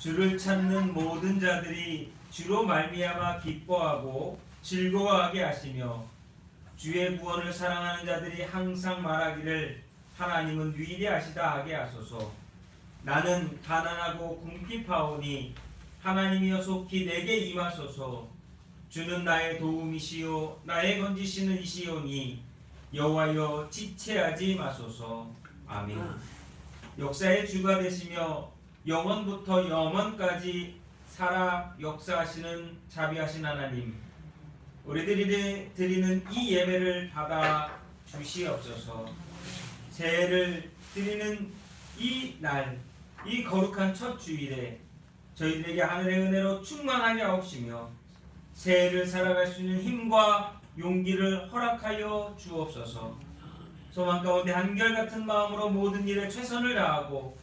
주를 찾는 모든 자들이 주로 말미암아 기뻐하고 즐거워하게 하시며 주의 구원을 사랑하는 자들이 항상 말하기를 하나님은 위대하시다 하게 하소서. 나는 가난하고 궁핍하오니 하나님이여 속히 내게 임하소서. 주는 나의 도움이시요 나의 건지시는 이시오니 여호와여 지체하지 마소서. 아멘. 역사의 주가 되시며 영원부터 영원까지 살아 역사하시는 자비하신 하나님, 우리들이 드리는 이 예배를 받아 주시옵소서. 새해를 드리는 이 날, 이 거룩한 첫 주일에 저희들에게 하늘의 은혜로 충만하게 하옵시며 새해를 살아갈 수 있는 힘과 용기를 허락하여 주옵소서. 소망 가운데 한결같은 마음으로 모든 일에 최선을 다하고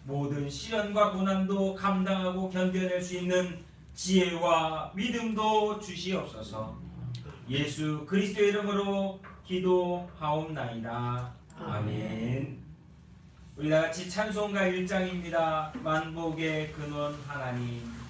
모든 시련과 고난도 감당하고 견뎌낼 수 있는 지혜와 믿음도 주시옵소서. 예수 그리스도의 이름으로 기도하옵나이다. 아멘. 우리 다같이 찬송가 1장입니다. 만복의 근원 하나님.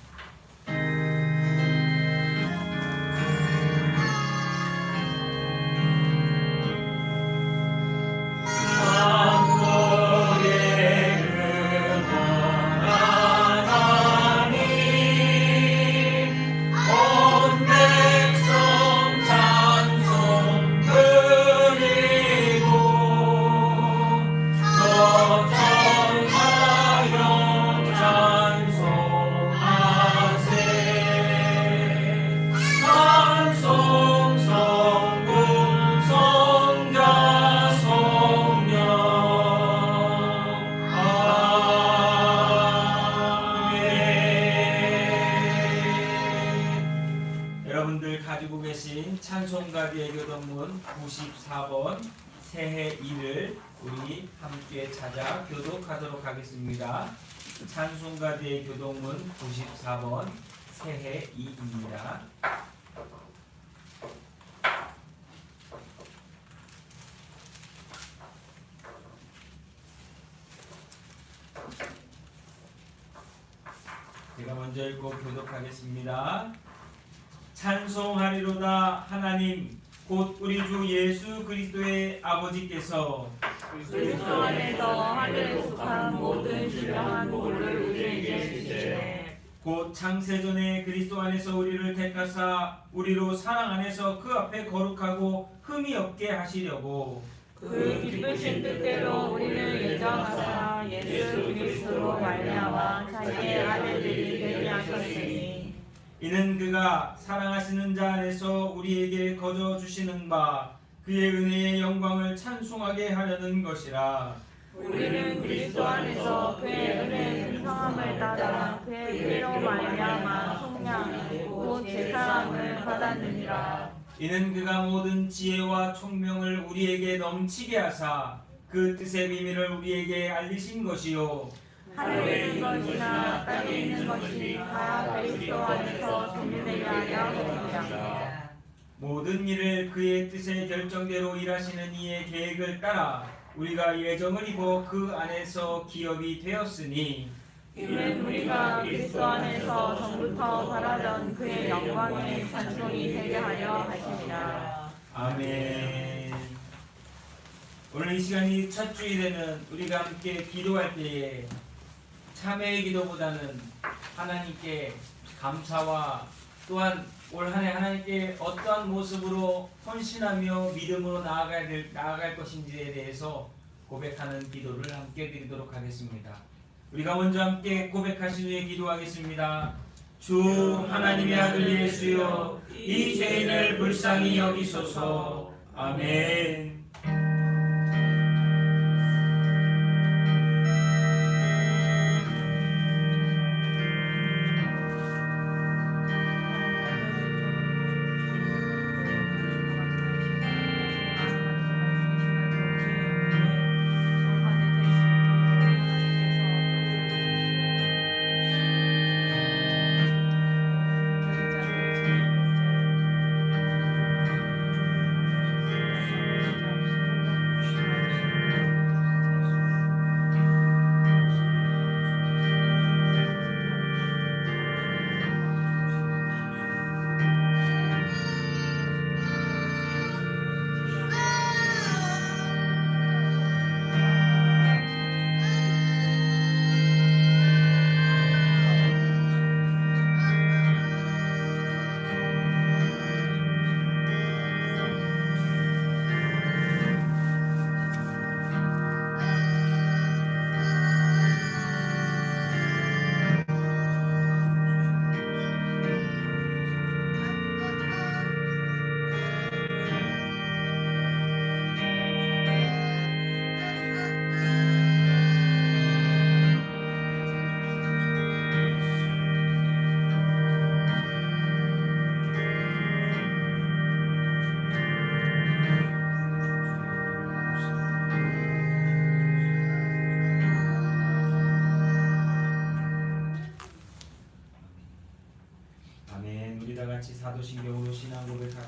가지고 계신 찬송가지의 교독문 94번 새해 2를 우리 함께 찾아 교독하도록 하겠습니다. 찬송가지의 교독문 94번 새해 2입니다. 제가 먼저 읽고 교독하겠습니다. 찬송하리로다 하나님 곧 우리 주 예수 그리스도의 아버지께서 그리스도 안에서 하늘에 속한 모든 신령한 복을 우리에게 주시네. 곧 창세전에 그리스도 안에서 우리를 택하사 우리로 사랑 안에서 그 앞에 거룩하고 흠이 없게 하시려고 그 기쁘신 뜻대로 우리를 예정하사 예수 그리스도로 말미암아 자기의 아들들이 되게 하셨으니 이는 그가 사랑하시는 자 안에서 우리에게 거저 주시는 바 그의 은혜의 영광을 찬송하게 하려는 것이라. 우리는 그리스도 안에서 그의 은혜의 풍성함을 따라 그의 피로 말미암아 속량 곧 제사함을 받았느니라. 이는 그가 모든 지혜와 총명을 우리에게 넘치게 하사 그 뜻의 비밀을 우리에게 알리신 것이요 하늘에 있는 것이나 땅에 있는 것이 다 그리스도 안에서 정리되게 하려 하셨느니라. 모든 일을 그의 뜻의 결정대로 일하시는 이의 계획을 따라 우리가 예정을 입어 그 안에서 기업이 되었으니 이는 우리가 그리스도 안에서 전부터 바라던 그의 영광의 찬송이 되게 하려 하시니라. 아멘. 오늘 이 시간이 첫 주일에는 우리가 함께 기도할 때에 참회의 기도보다는 하나님께 감사와 또한 올 한 해 하나님께 어떠한 모습으로 헌신하며 믿음으로 나아갈 것인지에 대해서 고백하는 기도를 함께 드리도록 하겠습니다. 우리가 먼저 함께 고백하신 후에 기도하겠습니다. 주 하나님의 아들 예수여 이 죄인을 불쌍히 여기소서. 아멘.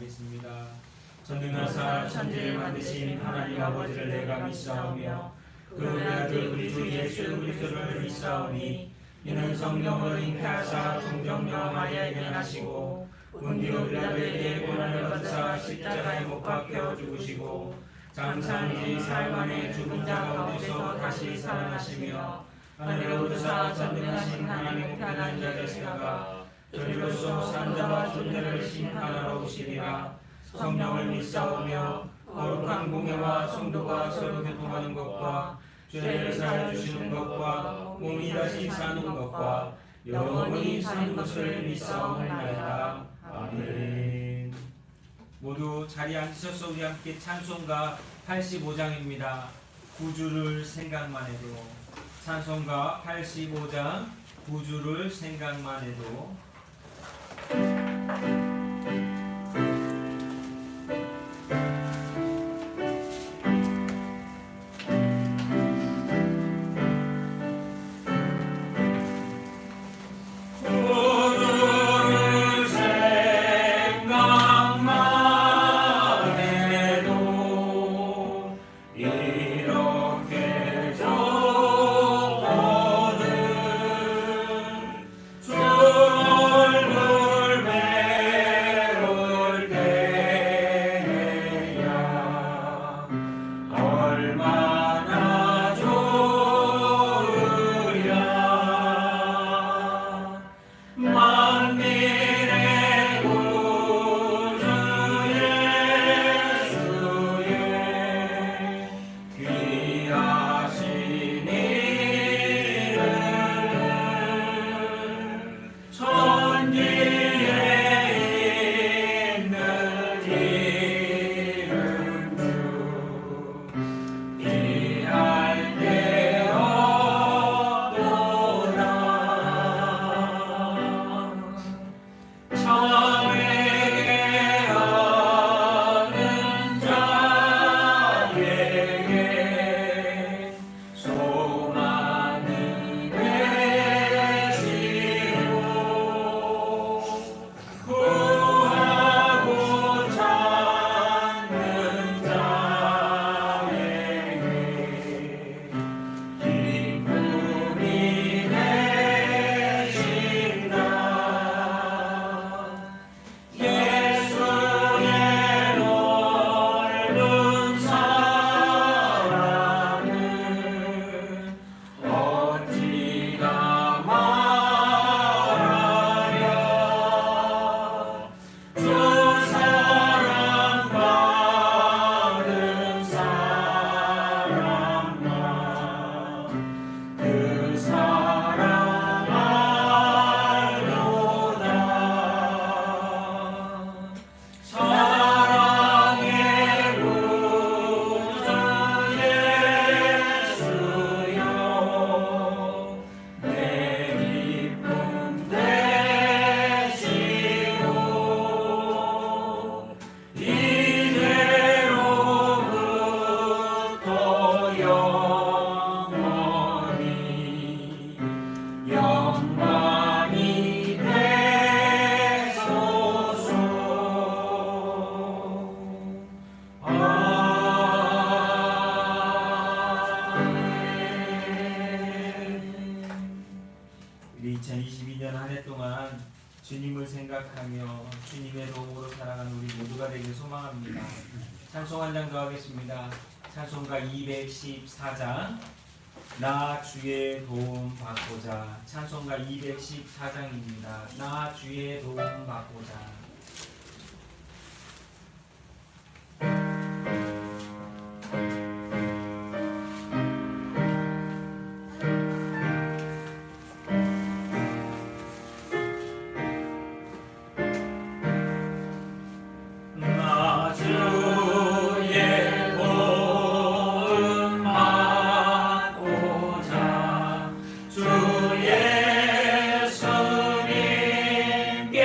기도하겠습니다. 전능하사 천지를 만드신 하나님 아버지를 내가 믿사오며 그 외아들 우리 주 예수 그리스도를 믿사오니 이는 성령을 잉태하사 동정녀 마리아에게 나시고 본디오 빌라도에게 고난을 받으사 십자가에 못 박혀 죽으시고 장사한 지 사흘 만에 죽은 자 가운데서 다시 살아나시며 하늘에 오르사 전능하신 하나님 우편한 자 되시다가 저리로서 산자와 존재를 심판하러 오시리라. 성령을 믿사오며 거룩한 공회와 성도가 서로 교통하는 것과 죄를 사하여 주시는 것과 몸이 다시 사는 것과 영원히 사는 것을 믿사옵나이다. 아멘. 모두 자리에 앉으셔서 우리 함께 찬송가 85장입니다. 구주를 생각만 해도. 찬송가 85장 구주를 생각만 해도. 우리 2022년 한 해 동안 주님을 생각하며 주님의 도움으로 살아가는 우리 모두가 되길 소망합니다. 찬송 한 장 더 하겠습니다. 찬송가 214장 나 주의 도움 받고자. 찬송가 214장입니다. 나 주의 도움 받고자. 주 예수님께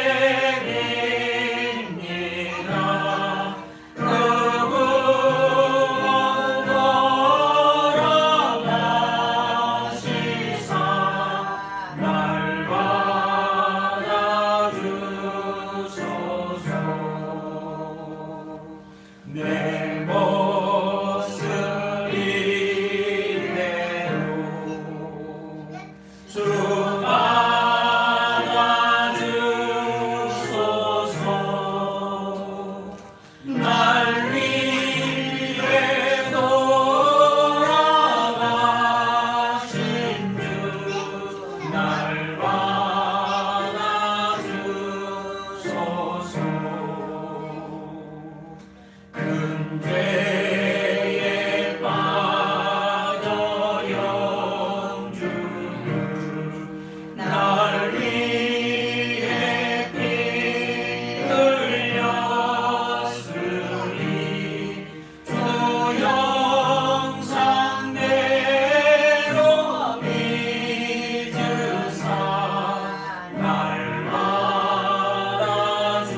내 모습 이대로 주 받아주소서. 날 위해 돌아가신 주 날 받아주소서. 큰 죄에 빠져 영주는 날 위해 피 흘렸으니 주 형상대로 믿으사 날 받아주소서.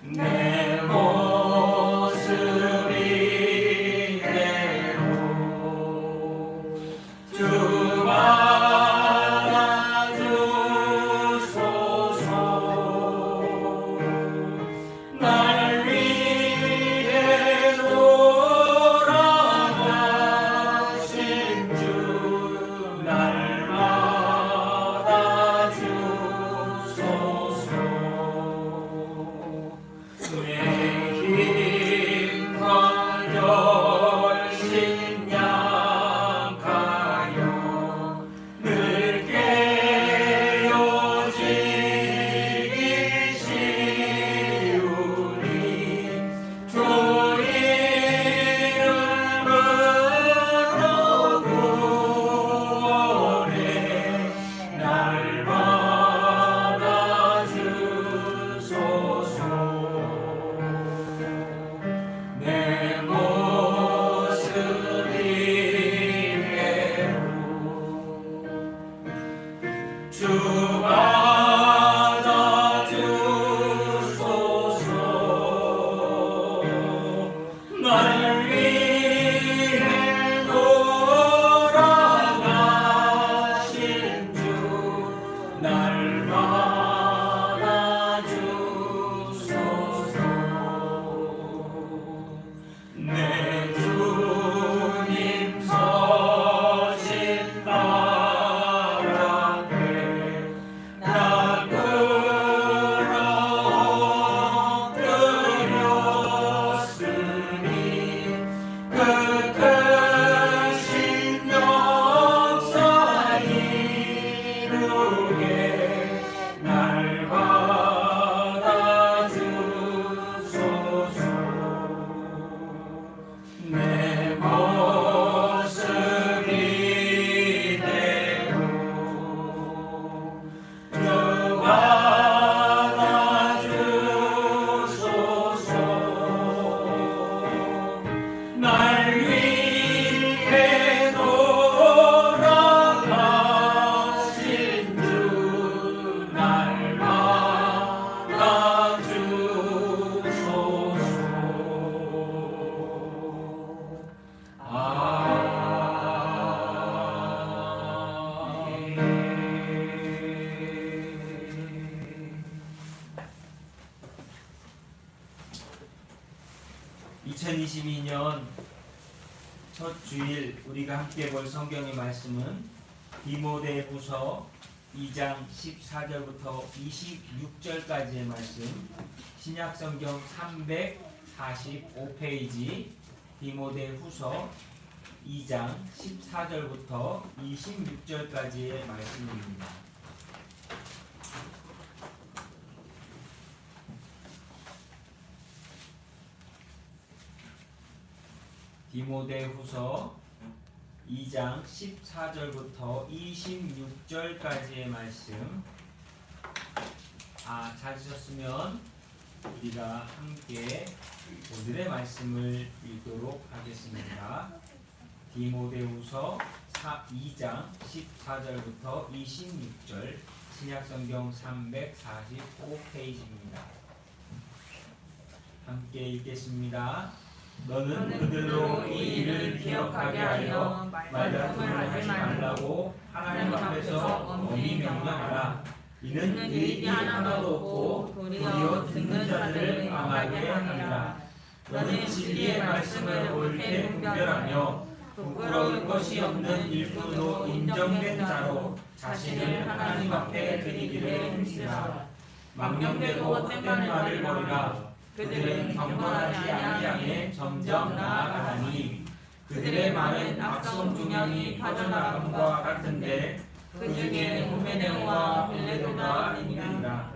내 모습 이대로 주 받아주소서. 날 위해 돌아가신 주 날 받아주소서. 내 힘과 열심 약하여 늘 깨어지기 쉬우니 주 이름으로 구원해 날 받아주소서. 내 모습 이대로 주 받아주소서. 날 위해 돌아가신 주 날 받아주소서. 내 주님 서신 발 앞에 나 끌어들였으니 그 크신 역사 이루게 날 받아주소서. 내 모습 이대로 주 받아주소서. 날 위해 돌아가신 주 날 받아주소서. 아멘. 2022년 첫 주일 우리가 함께 볼 성경의 말씀은 디모데후서 2장 14절부터 26절까지의 말씀, 신약성경 345페이지 디모데후서 2장 14절부터 26절까지의 말씀입니다. 디모데후서 2장 14절부터 26절까지의 말씀. 찾으셨으면 우리가 함께 오늘의 말씀을 읽도록 하겠습니다. 디모데후서 2장 14절부터 26절, 신약성경 345페이지입니다. 함께 읽겠습니다. 너는 그들로 이 일을 기억하게 하여 말다툼을 하지 말라고 하나님 앞에서 엄히 명령하라. 이는 유익이 하나도 없고 도리어 듣는 자들을 망하게 하느니라. 너는 진리의 말씀을 옳게 분별하며 부끄러울 것이 없는 일꾼으로 인정된 자로 자신을 하나님 앞에 드리기를 힘쓰라. 망령되고 헛된 말을 버리라. 그들은 경건하지 아니하게 점점 나아가나니 그들의 말은 악성 중량이 퍼져나감과 같은데 그 중에 후메네오와 빌레도가 있느니라.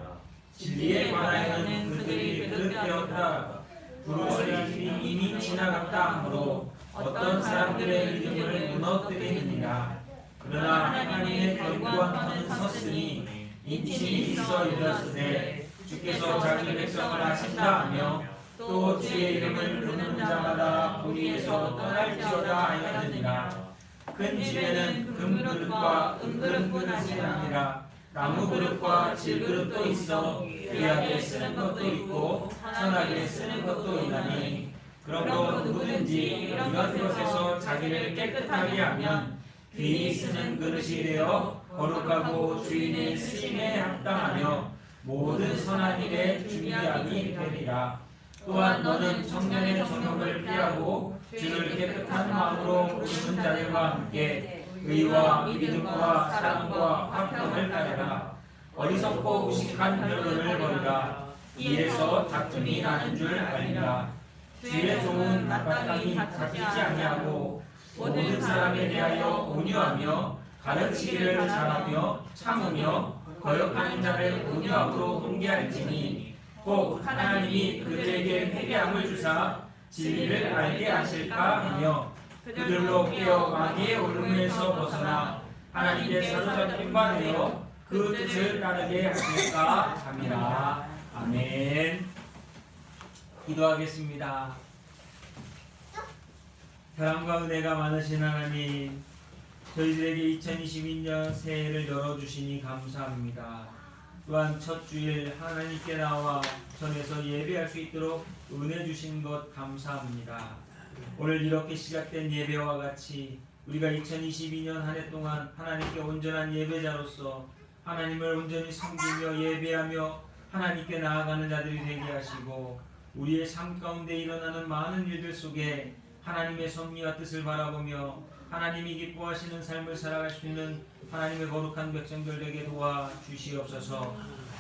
진리에 관하여는 그들이 그릇되었다. 부르짖음이 이미 지나갔다 하므로 어떤 사람들의 믿음을 무너뜨리느니라. 그러나 하나님의 견고한 터는 섰으니 인침이 있어 이르렀으되 주께서 자기 백성을 하신다 하며 또 주의 이름을 부르는 자마다 거기에서 떠날지어다 하였느니라. 큰 집에는 금그릇과 은그릇뿐이 아니라 나무 그릇과 질그릇도 있어 귀하게 쓰는 것도 있고 선하게 쓰는 것도 있나니 그러므로 누구든지 이런 것에서 자기를 깨끗하게 하면 귀히 쓰는 그릇이 되어 거룩하고 주인의 쓰임에 합당하며 모든 선한 일에 준비함이 되리라. 또한 너는 청년의 정욕을 피하고 주를 깨끗한 마음으로 부르는 자들과 함께 의와 믿음과 사랑과 화평을 따르라. 어리석고 무식한 별거를 버리라. 이에서 다툼이 나는 줄 알리라. 주의 종은 마땅히 다투지 아니하고 모든 사람에 대하여 온유하며 가르치기를 잘하며 참으며 거역하는 자를 온유함으로 훈계할지니 꼭 하나님이 그들에게 회개함을 주사 진리를 알게 하실까 하며 그들로 깨어 마귀의 올무에서 벗어나 하나님께 사로잡힌 바 되어 그 뜻을 따르게 하실까 합니다. 아멘. 기도하겠습니다. 사랑과 은혜가 많으신 하나님, 저희들에게 2022년 새해를 열어주시니 감사합니다. 또한 첫 주일 하나님께 나와 전에서 예배할 수 있도록 은혜 주신 것 감사합니다. 오늘 이렇게 시작된 예배와 같이 우리가 2022년 한 해 동안 하나님께 온전한 예배자로서 하나님을 온전히 섬기며 예배하며 하나님께 나아가는 자들이 되게 하시고 우리의 삶 가운데 일어나는 많은 일들 속에 하나님의 섭리와 뜻을 바라보며 하나님이 기뻐하시는 삶을 살아갈 수 있는 하나님의 거룩한 백성들 되게 도와주시옵소서.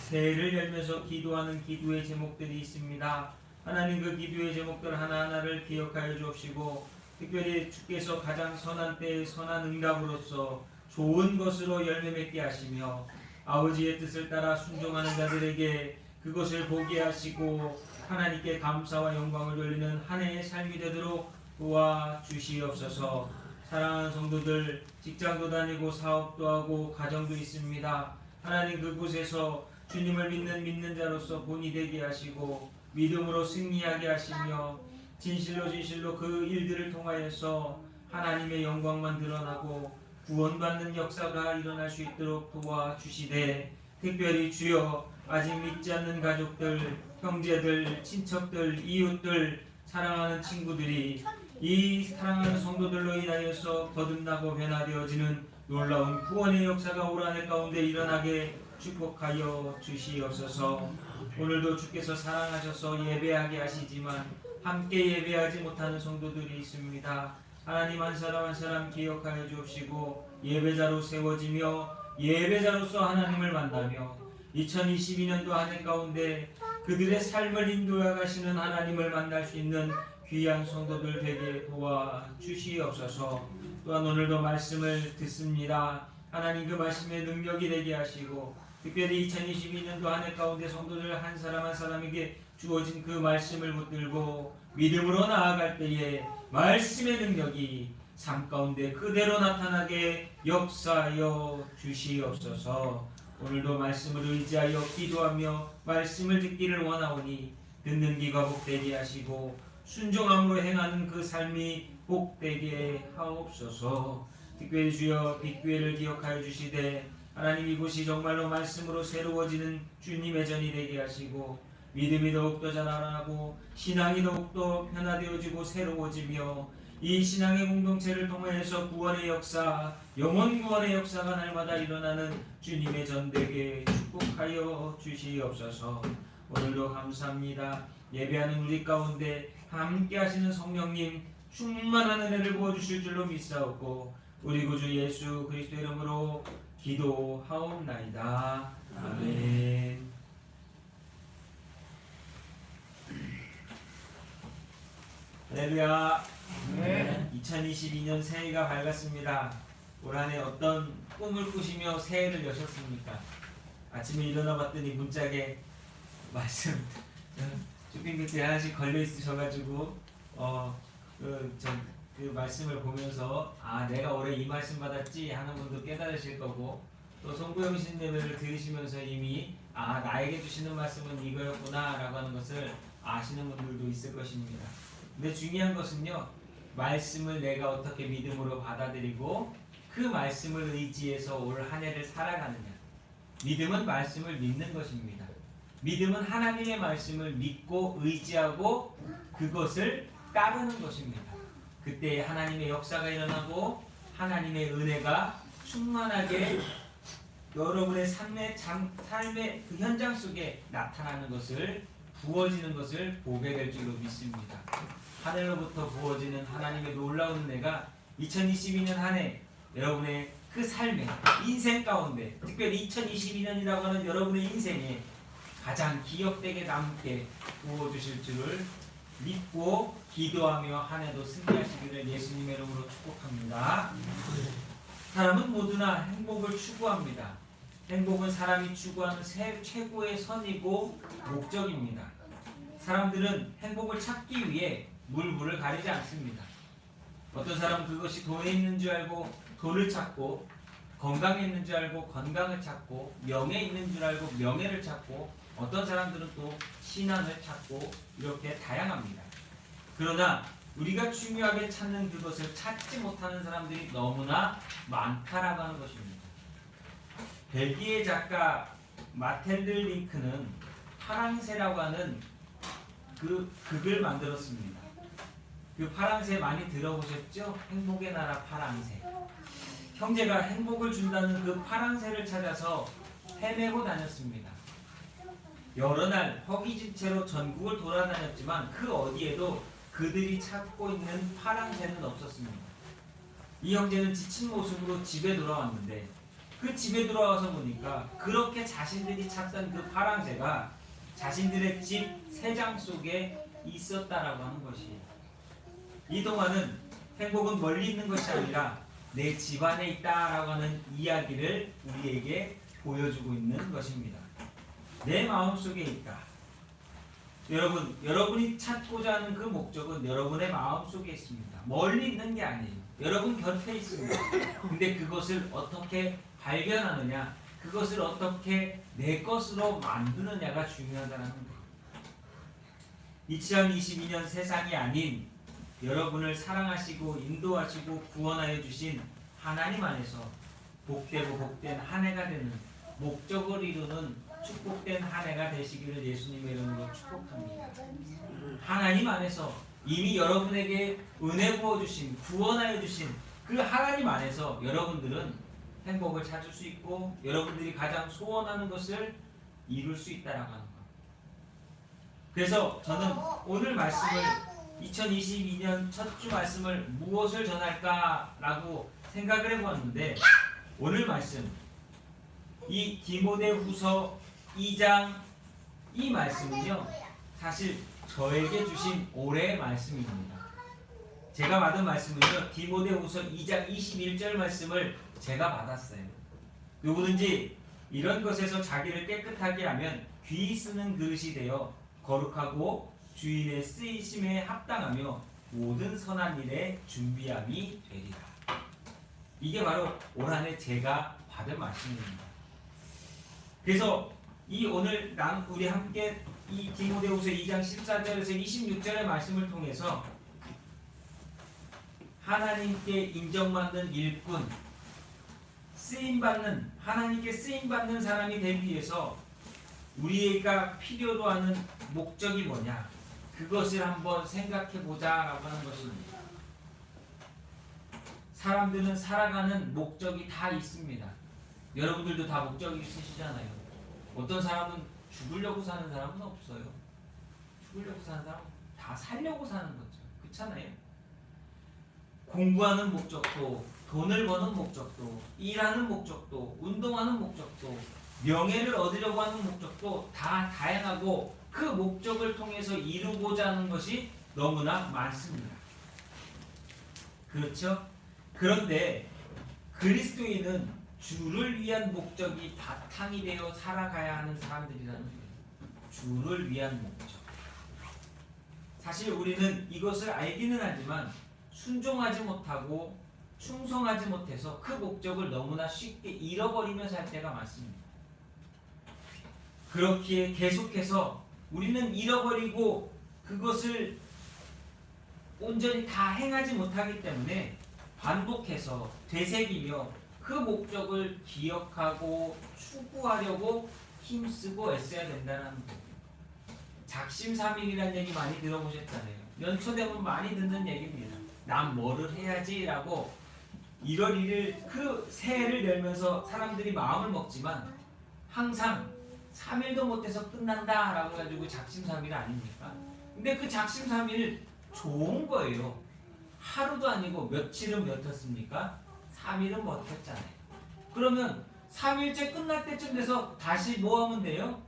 새해를 열면서 기도하는 기도의 제목들이 있습니다. 하나님 그 기도의 제목들 하나하나를 기억하여 주옵시고 특별히 주께서 가장 선한 때의 선한 응답으로서 좋은 것으로 열매 맺게 하시며 아버지의 뜻을 따라 순종하는 자들에게 그것을 보게 하시고 하나님께 감사와 영광을 돌리는 한 해의 삶이 되도록 도와주시옵소서. 사랑하는 성도들, 직장도 다니고 사업도 하고 가정도 있습니다. 하나님 그곳에서 주님을 믿는 자로서 본이 되게 하시고 믿음으로 승리하게 하시며 진실로 그 일들을 통하여서 하나님의 영광만 드러나고 구원받는 역사가 일어날 수 있도록 도와주시되 특별히 주여 아직 믿지 않는 가족들, 형제들, 친척들, 이웃들, 사랑하는 친구들이 이 사랑하는 성도들로 인하여서 거듭나고 변화되어지는 놀라운 구원의 역사가 올 한 해 가운데 일어나게 축복하여 주시옵소서. 오늘도 주께서 사랑하셔서 예배하게 하시지만 함께 예배하지 못하는 성도들이 있습니다. 하나님 한 사람 한 사람 기억하여 주옵시고 예배자로 세워지며 예배자로서 하나님을 만나며 2022년도 한 해 가운데 그들의 삶을 인도해 가시는 하나님을 만날 수 있는 귀한 성도들 되게 도와주시옵소서. 또한 오늘도 말씀을 듣습니다. 하나님 그 말씀의 능력이 되게 하시고 특별히 2022년도 한 해 가운데 성도들 한 사람 한 사람에게 주어진 그 말씀을 붙들고 믿음으로 나아갈 때에 말씀의 능력이 삶 가운데 그대로 나타나게 역사하여 주시옵소서. 오늘도 말씀을 의지하여 기도하며 말씀을 듣기를 원하오니 듣는 귀가 복되게 하시고 순종함으로 행하는 그 삶이 복되게 하옵소서. 특별히 주여 빅교회를 기억하여 주시되 하나님 이곳이 정말로 말씀으로 새로워지는 주님의 전이 되게 하시고 믿음이 더욱더 자라나고 신앙이 더욱더 변화되어지고 새로워지며 이 신앙의 공동체를 통해서 구원의 역사, 영혼 구원의 역사가 날마다 일어나는 주님의 전대에 축복하여 주시옵소서. 오늘도 감사합니다. 예배하는 우리 가운데 함께 하시는 성령님 충만한 은혜를 부어주실 줄로 믿사옵고 우리 구주 예수 그리스도 이름으로 기도하옵나이다. 아멘. 할렐루야. 2022년 새해가 밝았습니다. 올 한 해 어떤 꿈을 꾸시며 새해를 여셨습니까? 아침에 일어나 봤더니 문짝에 말씀 쇼핑 팩트에 하나씩 걸려 있으셔가지고 그 말씀을 보면서 내가 올해 이 말씀 받았지 하는 분도 깨달으실 거고, 또 송구영신 예배를 들으시면서 이미 나에게 주시는 말씀은 이거였구나 라고 하는 것을 아시는 분들도 있을 것입니다. 근데 중요한 것은요, 말씀을 내가 어떻게 믿음으로 받아들이고 그 말씀을 의지해서 올 한 해를 살아가느냐. 믿음은 말씀을 믿는 것입니다. 믿음은 하나님의 말씀을 믿고 의지하고 그것을 따르는 것입니다. 그때 하나님의 역사가 일어나고 하나님의 은혜가 충만하게 여러분의 삶의 그 현장 속에 나타나는 것을, 부어지는 것을 보게 될 줄로 믿습니다. 하늘로부터 부어지는 하나님의 놀라운 은혜가 2022년 한 해 여러분의 그 삶의 인생 가운데, 특별히 2022년이라고 하는 여러분의 인생에 가장 기억되게 남게 부어주실 줄을 믿고 기도하며 한 해도 승리하시기를 예수님의 이름으로 축복합니다. 사람은 모두나 행복을 추구합니다. 행복은 사람이 추구하는 최고의 선이고 목적입니다. 사람들은 행복을 찾기 위해 물불을 가리지 않습니다. 어떤 사람은 그것이 돈에 있는 줄 알고 돈을 찾고, 건강에 있는 줄 알고 건강을 찾고, 명예에 있는 줄 알고 명예를 찾고, 어떤 사람들은 또 신앙을 찾고, 이렇게 다양합니다. 그러나 우리가 중요하게 찾는 그것을 찾지 못하는 사람들이 너무나 많다라고 하는 것입니다. 벨기에 작가 마텔드 링크는 파랑새라고 하는 그 극을 만들었습니다. 그 파랑새 많이 들어보셨죠? 행복의 나라 파랑새. 형제가 행복을 준다는 그 파랑새를 찾아서 헤매고 다녔습니다. 여러 날 허기진 채로 전국을 돌아다녔지만 그 어디에도 그들이 찾고 있는 파랑새는 없었습니다. 이 형제는 지친 모습으로 집에 돌아왔는데, 그 집에 돌아와서 보니까 그렇게 자신들이 찾던 그 파랑새가 자신들의 집 새장 속에 있었다라고 하는 것이에요. 이 동화는 행복은 멀리 있는 것이 아니라 내 집 안에 있다라고 하는 이야기를 우리에게 보여주고 있는 것입니다. 내 마음속에 있다. 여러분이 찾고자 하는 그 목적은 여러분의 마음속에 있습니다. 멀리 있는 게 아니에요. 여러분 곁에 있습니다. 근데 그것을 어떻게 발견하느냐, 그것을 어떻게 내 것으로 만드느냐가 중요하다는 거예요. 2022년 세상이 아닌 여러분을 사랑하시고 인도하시고 구원하여 주신 하나님 안에서 복되고 복된 한 해가 되는, 목적을 이루는 축복된 한 해가 되시기를 예수님의 이름으로 축복합니다. 하나님 안에서 이미 여러분에게 은혜 부어주신, 구원하여 주신 그 하나님 안에서 여러분들은 행복을 찾을 수 있고 여러분들이 가장 소원하는 것을 이룰 수 있다라고 하는 것. 그래서 저는 오늘 말씀을, 2022년 첫 주 말씀을 무엇을 전할까라고 생각을 해보았는데, 오늘 말씀, 이 디모데후서 2장 이 말씀은요, 사실 저에게 주신 올해의 말씀입니다. 제가 받은 말씀은요, 디모데후서 2장 21절 말씀을 제가 받았어요. 누구든지 이런 것에서 자기를 깨끗하게 하면 귀 쓰는 그릇이 되어 거룩하고 주인의 쓰이심에 합당하며 모든 선한 일에 준비함이 되리라. 이게 바로 올 한 해 제가 받은 말씀입니다. 그래서 이 오늘 우리 함께 이 디모데후서 2장 14절에서 26절의 말씀을 통해서 하나님께 인정받는 일꾼, 쓰임받는, 하나님께 쓰임받는 사람이 되기 위해서 우리가 필요로 하는 목적이 뭐냐, 그것을 한번 생각해 보자라고 하는 것입니다. 사람들은 살아가는 목적이 다 있습니다. 여러분들도 다 목적이 있으시잖아요. 어떤 사람은 죽으려고 사는 사람은 없어요. 죽으려고 사는 사람은 다 살려고 사는 거죠. 그렇잖아요. 공부하는 목적도, 돈을 버는 목적도, 일하는 목적도, 운동하는 목적도, 명예를 얻으려고 하는 목적도 다 다양하고 그 목적을 통해서 이루고자 하는 것이 너무나 많습니다. 그렇죠? 그런데 그리스도인은 주를 위한 목적이 바탕이 되어 살아가야 하는 사람들이라는 거예요. 주를 위한 목적. 사실 우리는 이것을 알기는 하지만 순종하지 못하고 충성하지 못해서 그 목적을 너무나 쉽게 잃어버리며 살 때가 많습니다. 그렇기에 계속해서 우리는 잃어버리고 그것을 온전히 다 행하지 못하기 때문에 반복해서 되새기며 그 목적을 기억하고 추구하려고 힘쓰고 애써야 된다는 거예요. 작심삼일이라는 얘기 많이 들어보셨잖아요. 연초 되면 많이 듣는 얘기입니다. 난 뭐를 해야지라고 1월 1일 그 새해를 열면서 사람들이 마음을 먹지만 항상 3일도 못해서 끝난다라고 해가지고 작심삼일 아닙니까? 근데 그 작심삼일 좋은 거예요. 하루도 아니고 며칠은 버텼습니까? 3일은 버텼잖아요. 그러면 3일째 끝날 때쯤 돼서 다시 뭐 하면 돼요?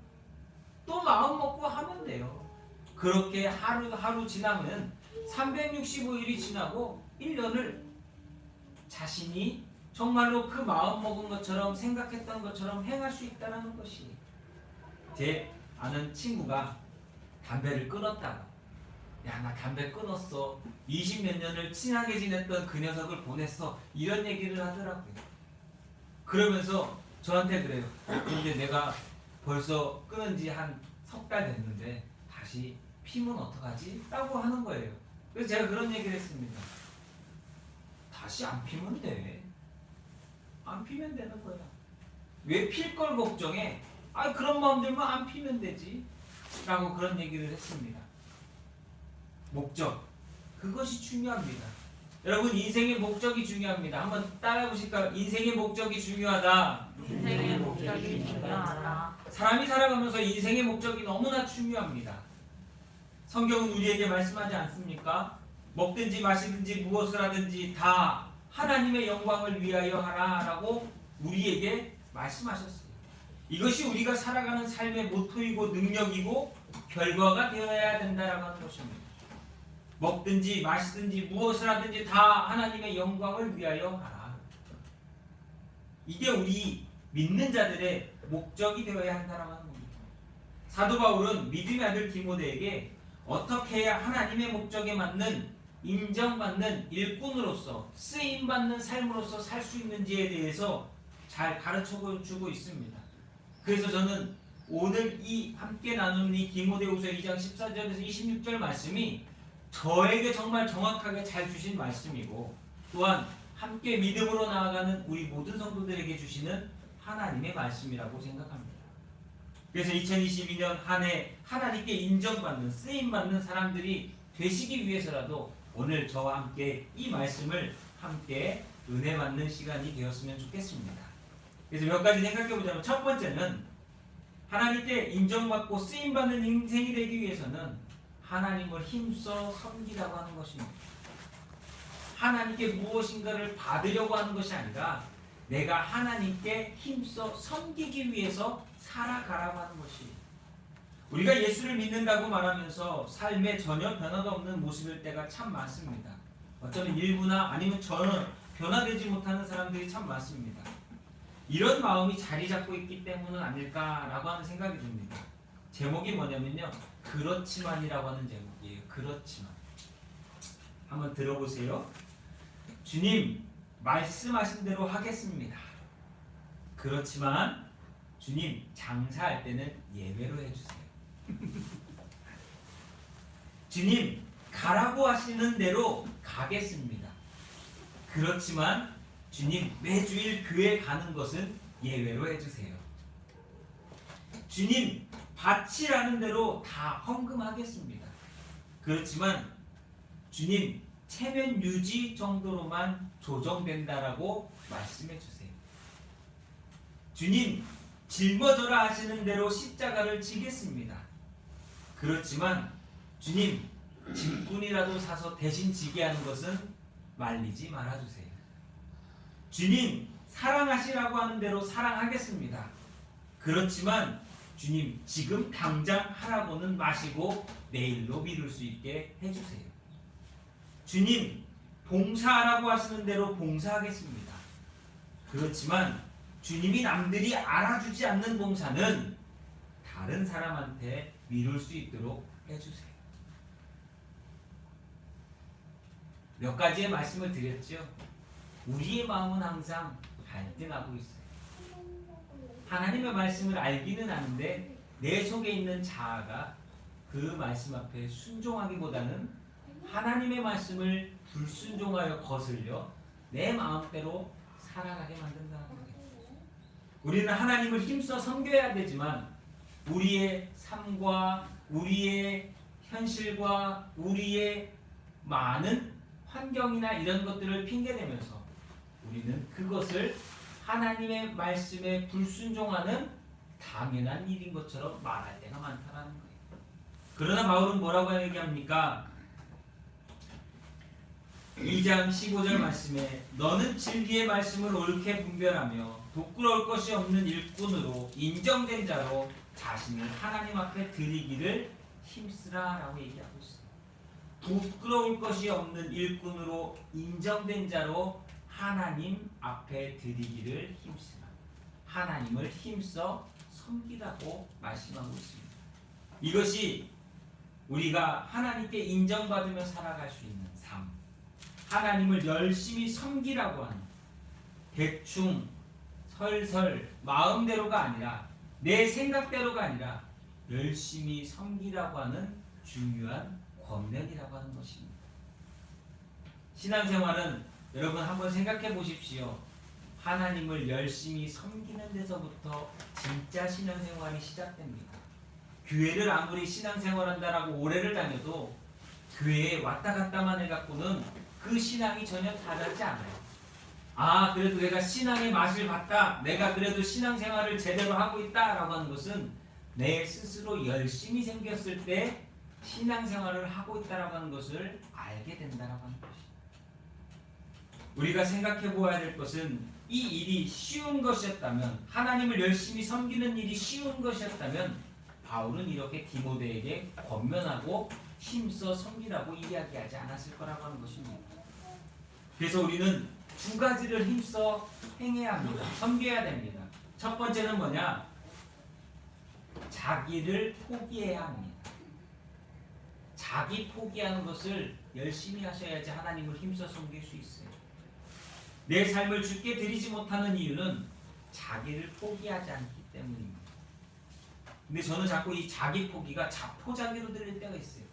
또 마음 먹고 하면 돼요. 그렇게 하루 지나면 365일이 지나고 1년을 자신이 정말로 그 마음 먹은 것처럼 생각했던 것처럼 행할 수 있다는 것이. 제 아는 친구가 담배를 끊었다가 야, 나 담배 끊었어. 20몇 년을 친하게 지냈던 그 녀석을 보냈어. 이런 얘기를 하더라고요. 그러면서 저한테 그래요. 근데 내가 벌써 끊은 지 한 석 달 됐는데 다시 피면 어떡하지? 라고 하는 거예요. 그래서 제가 그런 얘기를 했습니다. 다시 안 피면 돼. 안 피면 되는 거야. 왜 필 걸 걱정해? 아, 그런 마음 들면 안 피면 되지. 라고 그런 얘기를 했습니다. 목적. 그것이 중요합니다. 여러분, 인생의 목적이 중요합니다. 한번 따라해 보실까요? 인생의 목적이 중요하다. 인생의 목적이 중요하다. 사람이 살아가면서 인생의 목적이 너무나 중요합니다. 성경은 우리에게 말씀하지 않습니까? 먹든지 마시든지 무엇을 하든지 다 하나님의 영광을 위하여 하라라고 우리에게 말씀하셨어요. 이것이 우리가 살아가는 삶의 모토이고 능력이고 결과가 되어야 된다라고 하는 것입니다. 먹든지 마시든지 무엇을 하든지 다 하나님의 영광을 위하여 하라. 이게 우리 믿는 자들의 목적이 되어야 한다라고 하는 겁니다. 사도 바울은 믿음의 아들 디모데에게 어떻게 해야 하나님의 목적에 맞는 인정받는 일꾼으로서 쓰임받는 삶으로서 살 수 있는지에 대해서 잘 가르쳐주고 있습니다. 그래서 저는 오늘 이 함께 나누는 이 디모데후서 2장 14절에서 26절 말씀이 저에게 정말 정확하게 잘 주신 말씀이고 또한 함께 믿음으로 나아가는 우리 모든 성도들에게 주시는 하나님의 말씀이라고 생각합니다. 그래서 2022년 한 해 하나님께 인정받는 쓰임받는 사람들이 되시기 위해서라도 오늘 저와 함께 이 말씀을 함께 은혜 받는 시간이 되었으면 좋겠습니다. 그래서 몇 가지 생각해 보자면 첫 번째는 하나님께 인정받고 쓰임받는 인생이 되기 위해서는 하나님을 힘써 섬기라고 하는 것입니다. 하나님께 무엇인가를 받으려고 하는 것이 아니라 내가 하나님께 힘써 섬기기 위해서 살아가라고 하는 것이. 우리가 예수를 믿는다고 말하면서 삶에 전혀 변화가 없는 모습일 때가 참 많습니다. 어쩌면 일부나 아니면 전혀 변화되지 못하는 사람들이 참 많습니다. 이런 마음이 자리 잡고 있기 때문은 아닐까라고 하는 생각이 듭니다. 제목이 뭐냐면요, 그렇지만이라고 하는 제목이에요. 그렇지만. 한번 들어보세요. 주님, 말씀하신 대로 하겠습니다. 그렇지만 주님, 장사할 때는 예외로 해주세요. 주님, 가라고 하시는 대로 가겠습니다. 그렇지만 주님, 매주일 교회 가는 것은 예외로 해주세요. 주님, 바치라는 대로 다 헌금하겠습니다. 그렇지만 주님, 체면 유지 정도로만 조정된다라고 말씀해 주세요. 주님, 짊어져라 하시는 대로 십자가를 지겠습니다. 그렇지만 주님, 짐꾼이라도 사서 대신 지게 하는 것은 말리지 말아주세요. 주님, 사랑하시라고 하는 대로 사랑하겠습니다. 그렇지만 주님, 지금 당장 하라고는 마시고 내일로 미룰 수 있게 해주세요. 주님, 봉사하라고 하시는 대로 봉사하겠습니다. 그렇지만 주님이 남들이 알아주지 않는 봉사는 다른 사람한테 미룰 수 있도록 해주세요. 몇 가지의 말씀을 드렸죠. 우리의 마음은 항상 갈등하고 있어요. 하나님의 말씀을 알기는 아는데 내 속에 있는 자아가 그 말씀 앞에 순종하기보다는 하나님의 말씀을 불순종하여 거슬려 내 마음대로 살아가게 만든다는 거예요. 우리는 하나님을 힘써 섬겨야 되지만 우리의 삶과 우리의 현실과 우리의 많은 환경이나 이런 것들을 핑계대면서 우리는 그것을 하나님의 말씀에 불순종하는 당연한 일인 것처럼 말할 때가 많다는 거예요. 그러나 바울은 뭐라고 얘기합니까? 2장 15절 말씀에 너는 진리의 말씀을 옳게 분별하며 부끄러울 것이 없는 일꾼으로 인정된 자로 자신을 하나님 앞에 드리기를 힘쓰라 라고 얘기하고 있습니다. 부끄러울 것이 없는 일꾼으로 인정된 자로 하나님 앞에 드리기를 힘쓰라. 하나님을 힘써 섬기라고 말씀하고 있습니다. 이것이 우리가 하나님께 인정받으며 살아갈 수 있는 삶, 하나님을 열심히 섬기라고 하는, 대충 설설 마음대로가 아니라 내 생각대로가 아니라 열심히 섬기라고 하는 중요한 권면이라고 하는 것입니다. 신앙생활은 여러분 한번 생각해 보십시오. 하나님을 열심히 섬기는 데서부터 진짜 신앙생활이 시작됩니다. 교회를 아무리 신앙생활한다라고 오래를 다녀도 교회에 왔다 갔다만 해갖고는 그 신앙이 전혀 다르지 않아요. 아, 그래도 내가 신앙의 맛을 봤다, 내가 그래도 신앙생활을 제대로 하고 있다라고 하는 것은 내 스스로 열심히 생겼을 때 신앙생활을 하고 있다라고 하는 것을 알게 된다라고 하는 것입니다. 우리가 생각해 보아야 될 것은 이 일이 쉬운 것이었다면, 하나님을 열심히 섬기는 일이 쉬운 것이었다면 바울은 이렇게 디모데에게 권면하고 힘써 섬기라고 이야기하지 않았을 거라고 하는 것입니다. 그래서 우리는 두 가지를 힘써 행해야 합니다. 섬겨야 됩니다. 첫 번째는 뭐냐? 자기를 포기해야 합니다. 자기 포기하는 것을 열심히 하셔야지 하나님을 힘써 섬길 수 있어요. 내 삶을 주께 드리지 못하는 이유는 자기를 포기하지 않기 때문입니다. 근데 저는 자꾸 이 자기 포기가 자포자기로 들릴 때가 있어요.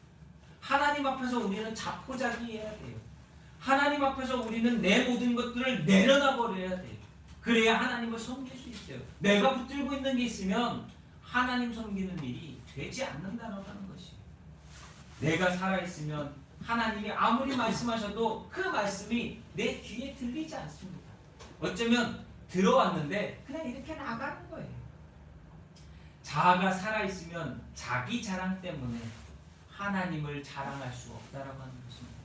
하나님 앞에서 우리는 자포자기해야 돼요. 하나님 앞에서 우리는 내 모든 것들을 내려놔 버려야 돼요. 그래야 하나님을 섬길 수 있어요. 내가 붙들고 있는 게 있으면 하나님 섬기는 일이 되지 않는다라고 하는 것이에요. 내가 살아있으면 하나님이 아무리 말씀하셔도 그 말씀이 내 귀에 들리지 않습니다. 어쩌면 들어왔는데 그냥 이렇게 나가는 거예요. 자아가 살아있으면 자기 자랑 때문에 하나님을 자랑할 수 없다라고 하는 것입니다.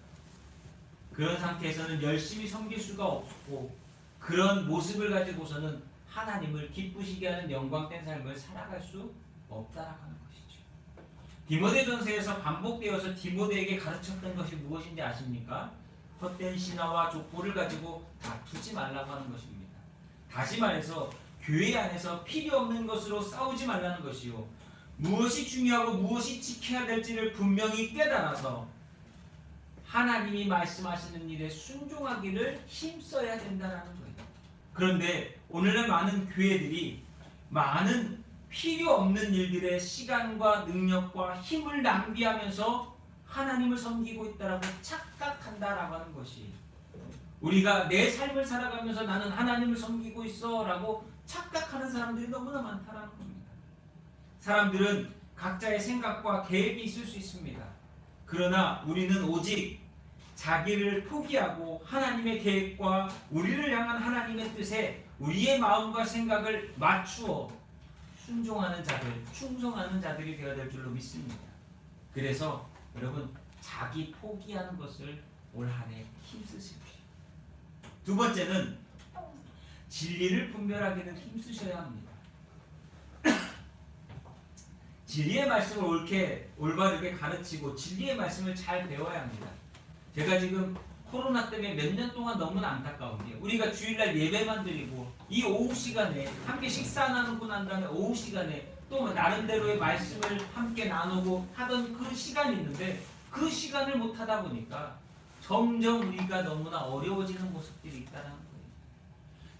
그런 상태에서는 열심히 섬길 수가 없고, 그런 모습을 가지고서는 하나님을 기쁘시게 하는 영광된 삶을 살아갈 수 없다라고 하는 것이죠. 디모데전서에서 반복되어서 디모데에게 가르쳤던 것이 무엇인지 아십니까? 헛된 신화와 족보를 가지고 다투지 말라고 하는 것입니다. 다시 말해서 교회 안에서 필요 없는 것으로 싸우지 말라는 것이요, 무엇이 중요하고 무엇이 지켜야 될지를 분명히 깨달아서 하나님이 말씀하시는 일에 순종하기를 힘써야 된다는 거예요. 그런데 오늘날 많은 교회들이 많은 필요 없는 일들에 시간과 능력과 힘을 낭비하면서 하나님을 섬기고 있다라고 착각한다라고 하는 것이, 우리가 내 삶을 살아가면서 나는 하나님을 섬기고 있어라고 착각하는 사람들이 너무나 많다라는 겁니다. 사람들은 각자의 생각과 계획이 있을 수 있습니다. 그러나 우리는 오직 자기를 포기하고 하나님의 계획과 우리를 향한 하나님의 뜻에 우리의 마음과 생각을 맞추어 순종하는 자들, 충성하는 자들이 되어야 될 줄로 믿습니다. 그래서 여러분 자기 포기하는 것을 올 한 해 힘쓰십시오. 두 번째는 진리를 분별하기는 힘쓰셔야 합니다. 진리의 말씀을 옳게 올바르게 가르치고 진리의 말씀을 잘 배워야 합니다. 제가 지금 코로나 때문에 몇 년 동안 너무나 안타까운 게 우리가 주일날 예배만 드리고 이 오후 시간에 함께 식사 나누고 난 다음에 오후 시간에 또 나름대로의 말씀을 함께 나누고 하던 그 시간이 있는데 그 시간을 못 하다 보니까 점점 우리가 너무나 어려워지는 모습들이 있다는 거예요.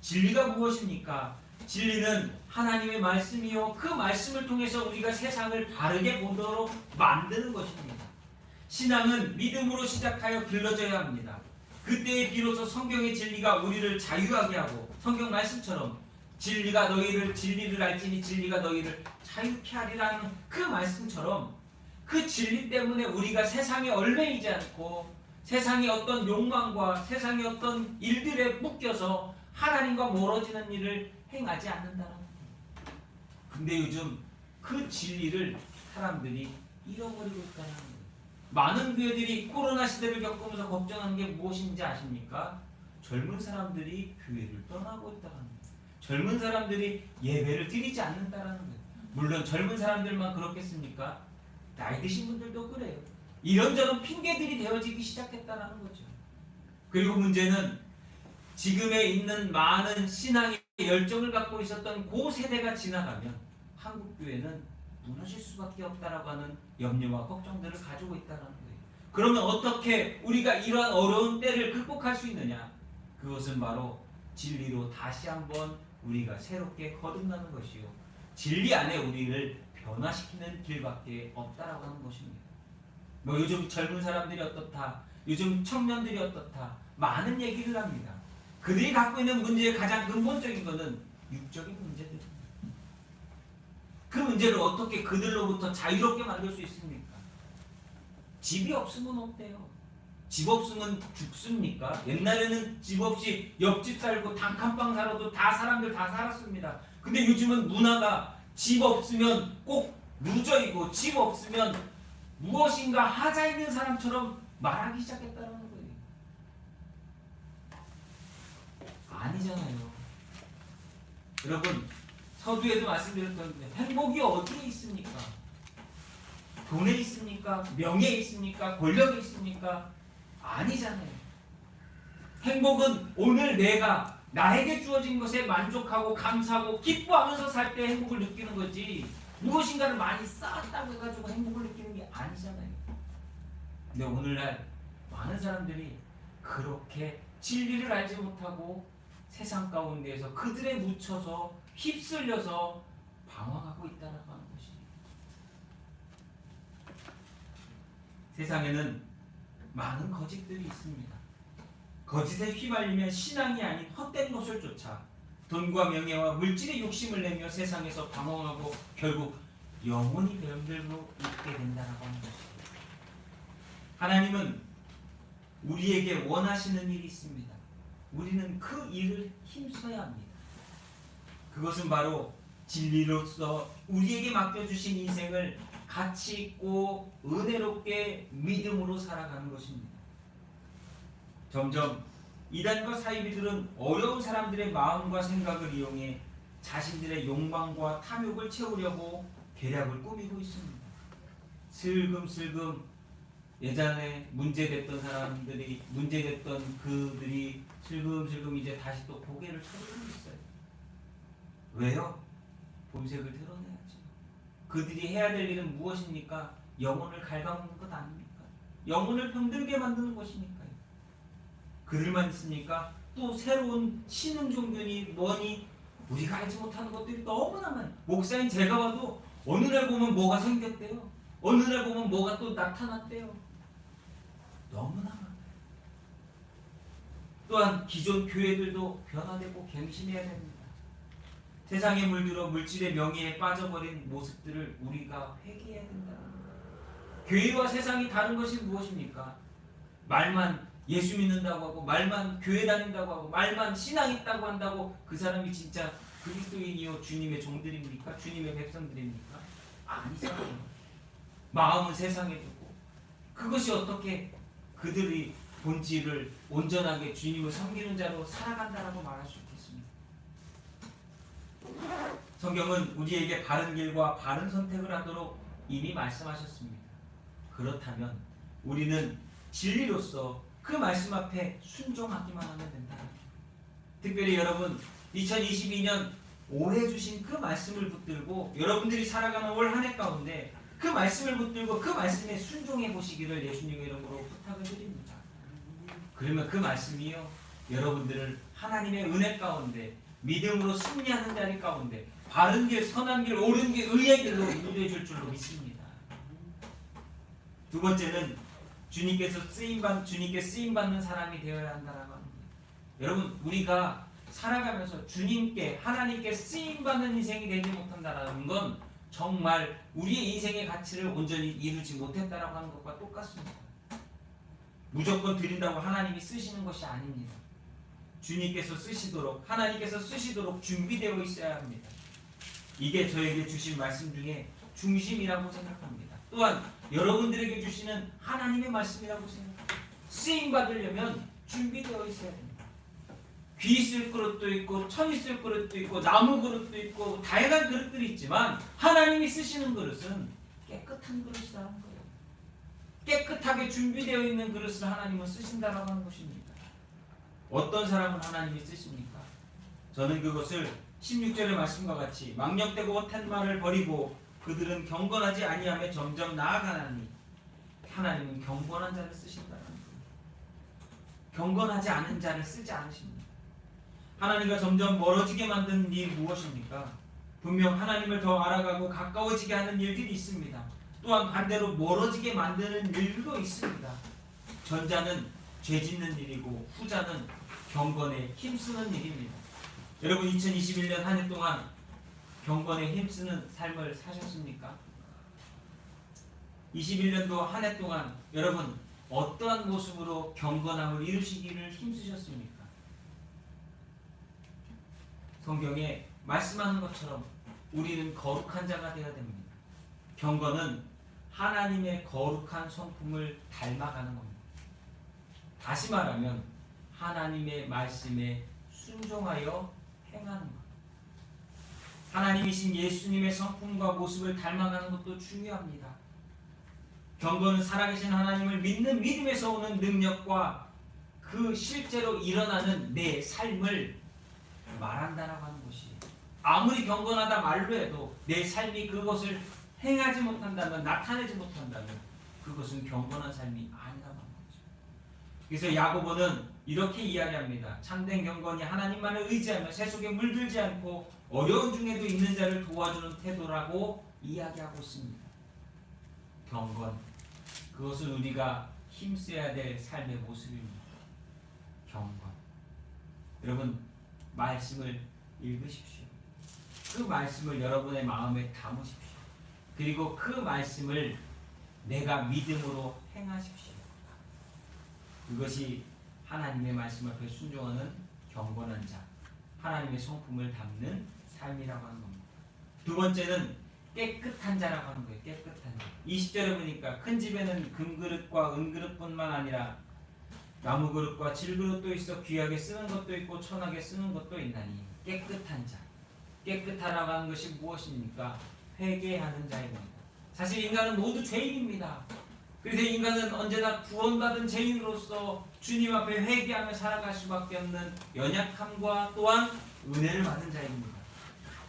진리가 무엇입니까? 진리는 하나님의 말씀이요 그 말씀을 통해서 우리가 세상을 바르게 보도록 만드는 것입니다. 신앙은 믿음으로 시작하여 길러져야 합니다. 그때에 비로소 성경의 진리가 우리를 자유하게 하고 성경 말씀처럼 진리가 너희를 진리를 알지니 진리가 너희를 자유케 하리라는 그 말씀처럼 그 진리 때문에 우리가 세상에 얽매이지 않고 세상의 어떤 욕망과 세상의 어떤 일들에 묶여서 하나님과 멀어지는 일을 행하지 않는다는 거예요. 근데 요즘 그 진리를 사람들이 잃어버리고 있다는 거예요. 많은 교회들이 코로나 시대를 겪으면서 걱정하는 게 무엇인지 아십니까? 젊은 사람들이 교회를 떠나고 있다는 거예요. 젊은 사람들이 예배를 드리지 않는다는 거예요. 물론 젊은 사람들만 그렇겠습니까? 나이 드신 분들도 그래요. 이런저런 핑계들이 되어지기 시작했다는 거죠. 그리고 문제는 지금에 있는 많은 신앙의 열정을 갖고 있었던 그 세대가 지나가면 한국 교회는 무너질 수밖에 없다라고 하는 염려와 걱정들을 가지고 있다는 거예요. 그러면 어떻게 우리가 이러한 어려운 때를 극복할 수 있느냐? 그것은 바로 진리로 다시 한번 우리가 새롭게 거듭나는 것이요. 진리 안에 우리를 변화시키는 길밖에 없다라고 하는 것입니다. 뭐 요즘 젊은 사람들이 어떻다, 요즘 청년들이 어떻다, 많은 얘기를 합니다. 그들이 갖고 있는 문제의 가장 근본적인 것은 육적인 문제들입니다. 그 문제를 어떻게 그들로부터 자유롭게 만들 수 있습니까? 집이 없으면 어때요? 집 없으면 죽습니까? 옛날에는 집 없이 옆집 살고 단칸방 살아도 다 사람들 다 살았습니다. 근데 요즘은 문화가 집 없으면 꼭 루저이고 집 없으면 무엇인가 하자 있는 사람처럼 말하기 시작했다는 거예요. 아니잖아요. 여러분 서두에도 말씀드렸던데 행복이 어디에 있습니까? 돈에 있습니까? 명예에 있습니까? 권력에 있습니까? 아니잖아요. 행복은 오늘 내가 나에게 주어진 것에 만족하고 감사하고 기뻐하면서 살 때 행복을 느끼는 거지 무엇인가를 많이 쌓았다고 해가지고 행복을 느끼는 게 아니잖아요. 근데 오늘날 많은 사람들이 그렇게 진리를 알지 못하고 세상 가운데에서 그들에 묻혀서 휩쓸려서 방황하고 있다는 것입니다. 세상에는 많은 거짓들이 있습니다. 거짓에 휘말리면 신앙이 아닌 헛된 것을 쫓아 돈과 명예와 물질의 욕심을 내며 세상에서 방황하고 결국 영원히 병들고 있게 된다는 것입니다. 하나님은 우리에게 원하시는 일이 있습니다. 우리는 그 일을 힘써야 합니다. 그것은 바로 진리로서 우리에게 맡겨주신 인생을 가치 있고 은혜롭게 믿음으로 살아가는 것입니다. 점점 이단과 사이비들은 어려운 사람들의 마음과 생각을 이용해 자신들의 욕망과 탐욕을 채우려고 계략을 꾸미고 있습니다. 슬금슬금 예전에 문제됐던 사람들이 문제됐던 그들이 슬금슬금 이제 다시 또 고개를 쳐들고 있어요. 왜요? 본색을 드러내야죠. 그들이 해야 될 일은 무엇입니까? 영혼을 갉아먹는 것 아닙니까? 영혼을 병들게 만드는 것이니까요. 그들만 있습니까? 또 새로운 신흥 종교니 뭐니 우리가 알지 못하는 것들이 너무나 많아요. 목사인 제가 봐도 어느 날 보면 뭐가 생겼대요. 어느 날 보면 뭐가 또 나타났대요. 너무나 많아요. 또한 기존 교회들도 변화되고 갱신해야 됩니다. 세상에 물들어 물질의 명예에 빠져버린 모습들을 우리가 회개해야 된다는 거예요. 교회와 세상이 다른 것이 무엇입니까? 말만 예수 믿는다고 하고 말만 교회 다닌다고 하고 말만 신앙 있다고 한다고 그 사람이 진짜 그리스도인이요 주님의 종들입니까? 주님의 백성들입니까? 아니잖아요. 마음은 세상에 두고 그것이 어떻게 그들이 본질을 온전하게 주님을 섬기는 자로 살아간다라고 말할 수 있겠습니까? 성경은 우리에게 바른 길과 바른 선택을 하도록 이미 말씀하셨습니다. 그렇다면 우리는 진리로서 그 말씀 앞에 순종하기만 하면 된다. 특별히 여러분 2022년 올해 주신 그 말씀을 붙들고 여러분들이 살아가는 올 한 해 가운데 그 말씀을 붙들고 그 말씀에 순종해 보시기를 예수님의 이름으로 부탁을 드립니다. 그러면 그 말씀이요 여러분들을 하나님의 은혜 가운데 믿음으로 승리하는 자리 가운데 바른 길, 선한 길, 옳은 길, 의의 길로 인도해 줄 줄로 믿습니다. 두 번째는 주님께 쓰임 받는 사람이 되어야 한다라고 합니다. 여러분 우리가 살아가면서 주님께 하나님께 쓰임 받는 인생이 되지 못한다라는 건 정말 우리의 인생의 가치를 온전히 이루지 못했다라고 하는 것과 똑같습니다. 무조건 드린다고 하나님이 쓰시는 것이 아닙니다. 주님께서 쓰시도록 하나님께서 쓰시도록 준비되어 있어야 합니다. 이게 저에게 주신 말씀 중에 중심이라고 생각합니다. 또한 여러분들에게 주시는 하나님의 말씀이라고 생각합니다. 쓰임 받으려면 준비되어 있어야 됩니다. 귀 쓸 그릇도 있고 천이 쓸 그릇도 있고 나무 그릇도 있고 다양한 그릇들이 있지만 하나님이 쓰시는 그릇은 깨끗한 그릇이라는 거예요. 깨끗하게 준비되어 있는 그릇을 하나님은 쓰신다라고 하는 것입니다. 어떤 사람은 하나님이 쓰십니까? 저는 그것을 16절의 말씀과 같이 망령되고 헛된 말을 버리고 그들은 경건하지 아니하며 점점 나아가나니 하나님은 경건한 자를 쓰신다는 거예요. 경건하지 않은 자를 쓰지 않으십니다. 하나님과 점점 멀어지게 만드는 일이 무엇입니까? 분명 하나님을 더 알아가고 가까워지게 하는 일들이 있습니다. 또한 반대로 멀어지게 만드는 일도 있습니다. 전자는 죄 짓는 일이고 후자는 경건에 힘쓰는 일입니다. 여러분 2021년 한 해 동안 경건에 힘쓰는 삶을 사셨습니까? 21년도 한 해 동안 여러분 어떠한 모습으로 경건함을 이루시기를 힘쓰셨습니까? 성경에 말씀하는 것처럼 우리는 거룩한 자가 되어야 됩니다. 경건은 하나님의 거룩한 성품을 닮아가는 겁니다. 다시 말하면 하나님의 말씀에 순종하여 행하는 것. 하나님이신 예수님의 성품과 모습을 닮아가는 것도 중요합니다. 경건은 살아계신 하나님을 믿는 믿음에서 오는 능력과 그 실제로 일어나는 내 삶을 말한다라고 하는 것이에요. 아무리 경건하다 말로 해도 내 삶이 그것을 행하지 못한다면, 나타내지 못한다면 그것은 경건한 삶이 아니라고 하는 거죠. 그래서 야고보는 이렇게 이야기합니다. 참된 경건이 하나님만을 의지하며 세속에 물들지 않고 어려운 중에도 있는 자를 도와주는 태도라고 이야기하고 있습니다. 경건, 그것은 우리가 힘써야 될 삶의 모습입니다. 경건. 여러분 말씀을 읽으십시오. 그 말씀을 여러분의 마음에 담으십시오. 그리고 그 말씀을 내가 믿음으로 행하십시오. 그것이 하나님의 말씀 앞에 순종하는 경건한 자, 하나님의 성품을 담는 삶이라고 하는 겁니다. 두 번째는 깨끗한 자라고 하는 거예요. 깨끗한 자. 20절에 보니까 큰 집에는 금그릇과 은그릇뿐만 아니라 나무 그릇과 질그릇도 있어 귀하게 쓰는 것도 있고 천하게 쓰는 것도 있나니 깨끗한 자. 깨끗하라고 하는 것이 무엇입니까? 회개하는 자입니다. 사실 인간은 모두 죄인입니다. 그래서 인간은 언제나 구원받은 죄인으로서 주님 앞에 회개하며 살아갈 수밖에 없는 연약함과 또한 은혜를 받은 자입니다.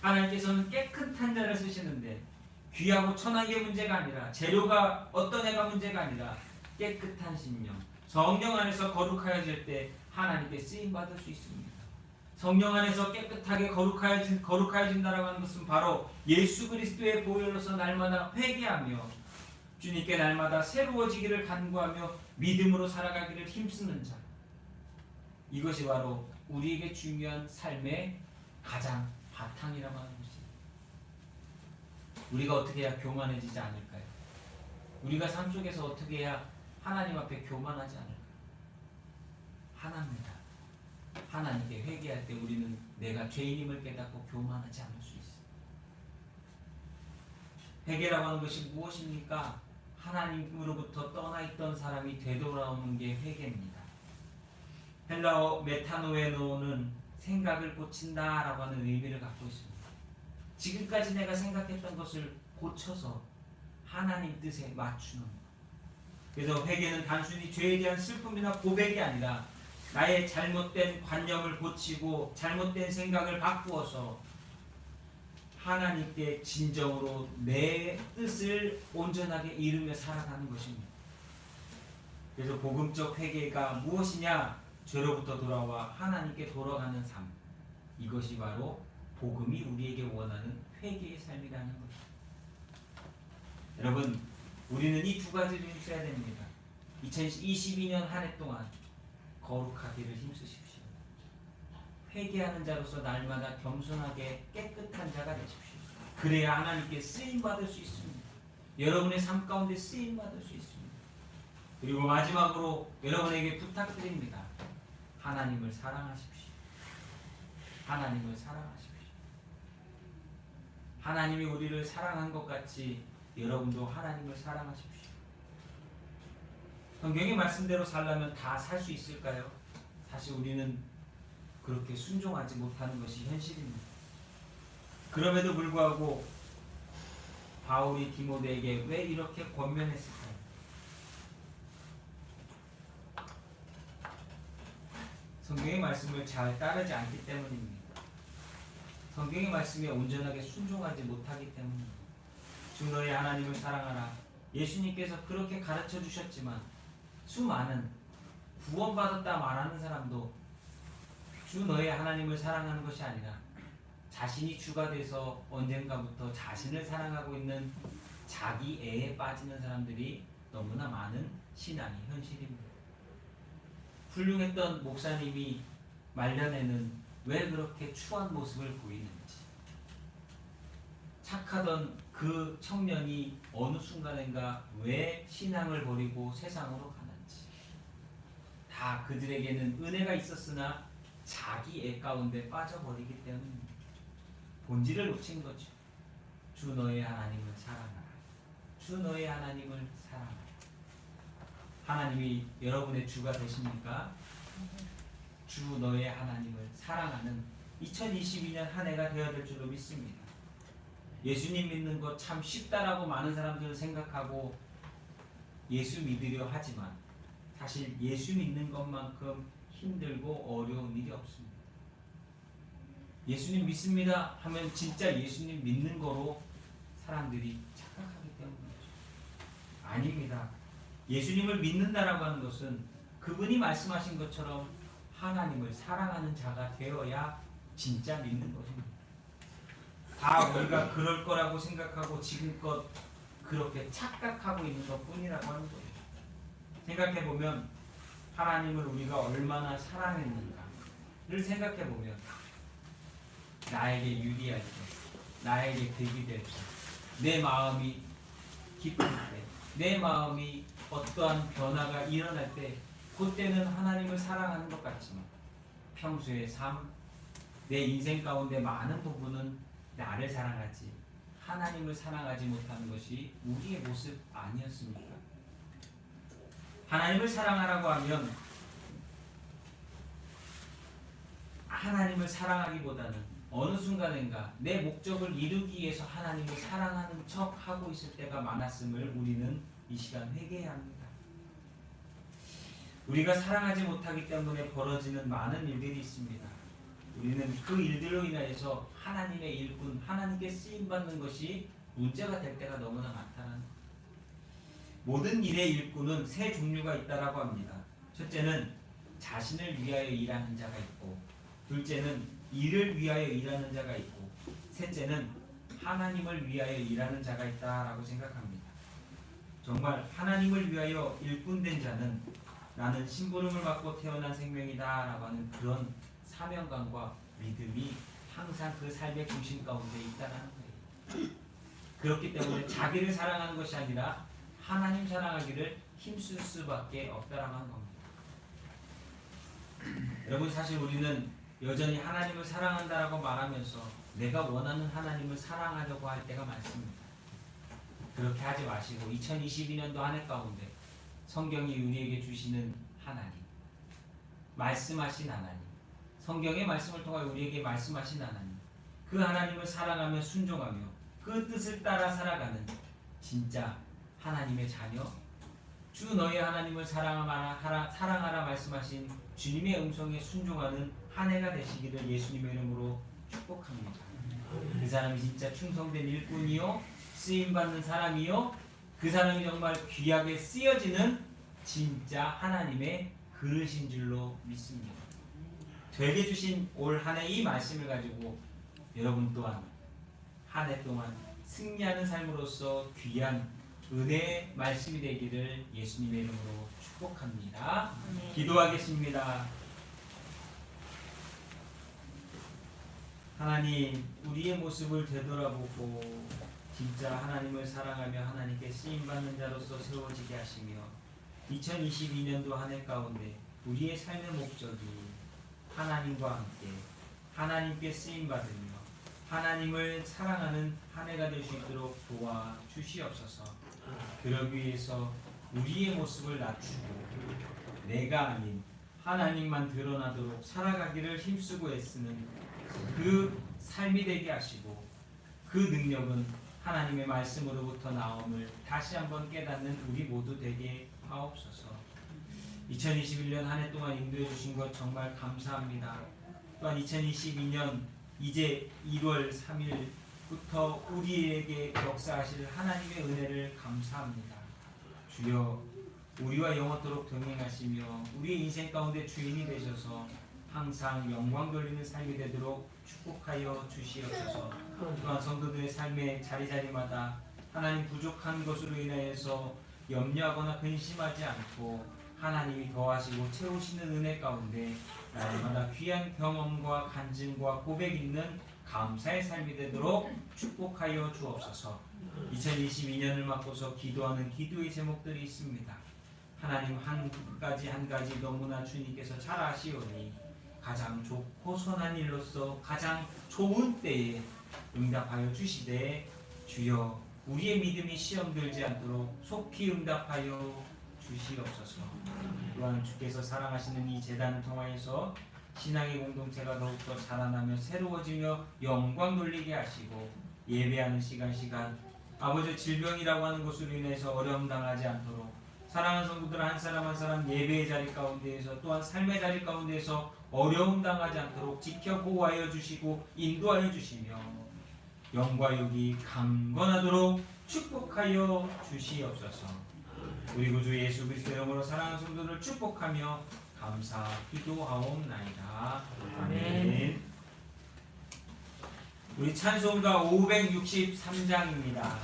하나님께서는 깨끗한 자를 쓰시는데 귀하고 천하게 문제가 아니라 재료가 어떤 애가 문제가 아니라 깨끗한 심령, 성령 안에서 거룩하여질 때 하나님께 쓰임받을 수 있습니다. 성령 안에서 깨끗하게 거룩하여진다라고 하는 것은 바로 예수 그리스도의 보혈로서 날마다 회개하며 주님께 날마다 새로워지기를 간구하며 믿음으로 살아가기를 힘쓰는 자. 이것이 바로 우리에게 중요한 삶의 가장 바탕이라고 하는 것입니다. 우리가 어떻게 해야 교만해지지 않을까요? 우리가 삶 속에서 어떻게 해야 하나님 앞에 교만하지 않을까요? 하나입니다. 하나님께 회개할 때 우리는 내가 죄인임을 깨닫고 교만하지 않을 수 있습니다. 회개라고 하는 것이 무엇입니까? 하나님으로부터 떠나 있던 사람이 되돌아오는 게 회개입니다. 헬라어 메타노에노는 생각을 고친다라고 하는 의미를 갖고 있습니다. 지금까지 내가 생각했던 것을 고쳐서 하나님 뜻에 맞추는 것. 그래서 회개는 단순히 죄에 대한 슬픔이나 고백이 아니라 나의 잘못된 관념을 고치고 잘못된 생각을 바꾸어서 하나님께 진정으로 내 뜻을 온전하게 이루며 살아가는 것입니다. 그래서 복음적 회개가 무엇이냐? 죄로부터 돌아와 하나님께 돌아가는 삶. 이것이 바로 복음이 우리에게 원하는 회개의 삶이라는 것입니다. 여러분, 우리는 이 두 가지를 힘써야 됩니다. 2022년 한 해 동안 거룩하기를 힘쓰십시오. 회개하는 자로서 날마다 겸손하게 깨끗한 자가 되십시오. 그래야 하나님께 쓰임받을 수 있습니다. 여러분의 삶 가운데 쓰임받을 수 있습니다. 그리고 마지막으로 여러분에게 부탁드립니다. 하나님을 사랑하십시오. 하나님을 사랑하십시오. 하나님이 우리를 사랑한 것 같이 여러분도 하나님을 사랑하십시오. 성경의 말씀대로 살려면 다 살 수 있을까요? 사실 우리는 그렇게 순종하지 못하는 것이 현실입니다. 그럼에도 불구하고 바울이 디모데에게 왜 이렇게 권면했을까요? 성경의 말씀을 잘 따르지 않기 때문입니다. 성경의 말씀에 온전하게 순종하지 못하기 때문입니다. 주 너의 하나님을 사랑하라. 예수님께서 그렇게 가르쳐 주셨지만 수많은 구원받았다 말하는 사람도 주 너의 하나님을 사랑하는 것이 아니라 자신이 주가 돼서 언젠가부터 자신을 사랑하고 있는 자기 애에 빠지는 사람들이 너무나 많은 신앙의 현실입니다. 훌륭했던 목사님이 말년에는 왜 그렇게 추한 모습을 보이는지, 착하던 그 청년이 어느 순간인가 왜 신앙을 버리고 세상으로 가는지, 다 그들에게는 은혜가 있었으나 자기 애 가운데 빠져버리기 때문입니다. 본질을 놓친 거죠. 주 너의 하나님을 사랑하라. 주 너의 하나님을 사랑하라. 하나님이 여러분의 주가 되십니까? 주 너의 하나님을 사랑하는 2022년 한 해가 되어야 될 줄로 믿습니다. 예수님 믿는 것 참 쉽다라고 많은 사람들은 생각하고 예수 믿으려 하지만 사실 예수 믿는 것만큼 힘들고 어려운 일이 없습니다. 예수님 믿습니다 하면 진짜 예수님 믿는 거로 사람들이 착각하기 때문이죠. 아닙니다. 예수님을 믿는다라고 하는 것은 그분이 말씀하신 것처럼 하나님을 사랑하는 자가 되어야 진짜 믿는 것입니다. 다 우리가 그럴 거라고 생각하고 지금껏 그렇게 착각하고 있는 것뿐이라고 하는 거예요. 생각해보면 하나님을 우리가 얼마나 사랑했는가를 생각해보면 나에게 유리할 때, 나에게 득이 될 때, 내 마음이 기쁠 때, 내 마음이 어떠한 변화가 일어날 때 그때는 하나님을 사랑하는 것 같지만 평소의 삶, 내 인생 가운데 많은 부분은 나를 사랑하지 하나님을 사랑하지 못하는 것이 우리의 모습 아니었습니까? 하나님을 사랑하라고 하면 하나님을 사랑하기보다는 어느 순간인가 내 목적을 이루기 위해서 하나님을 사랑하는 척 하고 있을 때가 많았음을 우리는 이 시간 회개해야 합니다. 우리가 사랑하지 못하기 때문에 벌어지는 많은 일들이 있습니다. 우리는 그 일들로 인하여서 하나님의 일꾼, 하나님께 쓰임받는 것이 문제가 될 때가 너무나 많다는 것. 모든 일의 일꾼은 세 종류가 있다라고 합니다. 첫째는 자신을 위하여 일하는 자가 있고, 둘째는 일을 위하여 일하는 자가 있고, 셋째는 하나님을 위하여 일하는 자가 있다라고 생각합니다. 정말 하나님을 위하여 일꾼된 자는 나는 심부름을 받고 태어난 생명이다 라고 하는 그런 사명감과 믿음이 항상 그 삶의 중심 가운데 있다는 거예요. 그렇기 때문에 자기를 사랑하는 것이 아니라 하나님 사랑하기를 힘쓸 수밖에 없다라고 하는 겁니다. 여러분, 사실 우리는 여전히 하나님을 사랑한다라고 말하면서 내가 원하는 하나님을 사랑하려고 할 때가 많습니다. 그렇게 하지 마시고 2022년도 한 해 가운데 성경이 우리에게 주시는 하나님, 말씀하신 하나님, 성경의 말씀을 통하여 우리에게 말씀하신 하나님, 그 하나님을 사랑하며 순종하며 그 뜻을 따라 살아가는 진짜 하나님의 자녀, 주 너의 하나님을 사랑하라 말씀하신 주님의 음성에 순종하는 한 해가 되시기를 예수님의 이름으로 축복합니다. 그 사람이 진짜 충성된 일꾼이요, 쓰임받는 사람이요, 그 사람이 정말 귀하게 쓰여지는 진짜 하나님의 그릇인 줄로 믿습니다. 저에게 주신 올 한 해 이 말씀을 가지고 여러분 또한 한 해 동안 승리하는 삶으로서 귀한 은혜의 말씀이 되기를 예수님의 이름으로 축복합니다. 기도하겠습니다. 하나님, 우리의 모습을 되돌아보고 진짜 하나님을 사랑하며 하나님께 쓰임받는 자로서 세워지게 하시며 2022년도 한 해 가운데 우리의 삶의 목적이 하나님과 함께 하나님께 쓰임받으며 하나님을 사랑하는 한 해가 될 수 있도록 도와주시옵소서. 그러기 위해서 우리의 모습을 낮추고 내가 아닌 하나님만 드러나도록 살아가기를 힘쓰고 애쓰는 그 삶이 되게 하시고 그 능력은 하나님의 말씀으로부터 나옴을 다시 한번 깨닫는 우리 모두 되게 하옵소서. 2021년 한 해 동안 인도해 주신 것 정말 감사합니다. 또한 2022년 이제 1월 3일부터 우리에게 역사하실 하나님의 은혜를 감사합니다. 주여, 우리와 영원토록 동행하시며 우리의 인생 가운데 주인이 되셔서 항상 영광 돌리는 삶이 되도록 축복하여 주시옵소서. 또한 성도들의 삶의 자리자리마다 하나님 부족한 것으로 인하여서 염려하거나 근심하지 않고 하나님이 더하시고 채우시는 은혜 가운데 날마다 귀한 경험과 간증과 고백 있는 감사의 삶이 되도록 축복하여 주옵소서. 2022년을 맞고서 기도하는 기도의 제목들이 있습니다. 하나님, 한 가지 한 가지 너무나 주님께서 잘 아시오니 가장 좋고 선한 일로서 가장 좋은 때에 응답하여 주시되 주여, 우리의 믿음이 시험 들지 않도록 속히 응답하여 주시옵소서. 또한 주께서 사랑하시는 이 재단을 통하여서 신앙의 공동체가 더욱더 자라나며 새로워지며 영광 돌리게 하시고 예배하는 시간 아버지, 질병이라고 하는 것으로 인해서 어려움 당하지 않도록 사랑하는 성도들 한 사람 한 사람 예배의 자리 가운데에서 또한 삶의 자리 가운데에서 어려움 당하지 않도록 지켜 보호하여 주시고 인도하여 주시며 영과 육이 강건하도록 축복하여 주시옵소서. 우리 구주 예수 그리스도의 이름으로 사랑하는 성도들을 축복하며 감사 기도하옵나이다. 아멘. 우리 찬송가 563장입니다.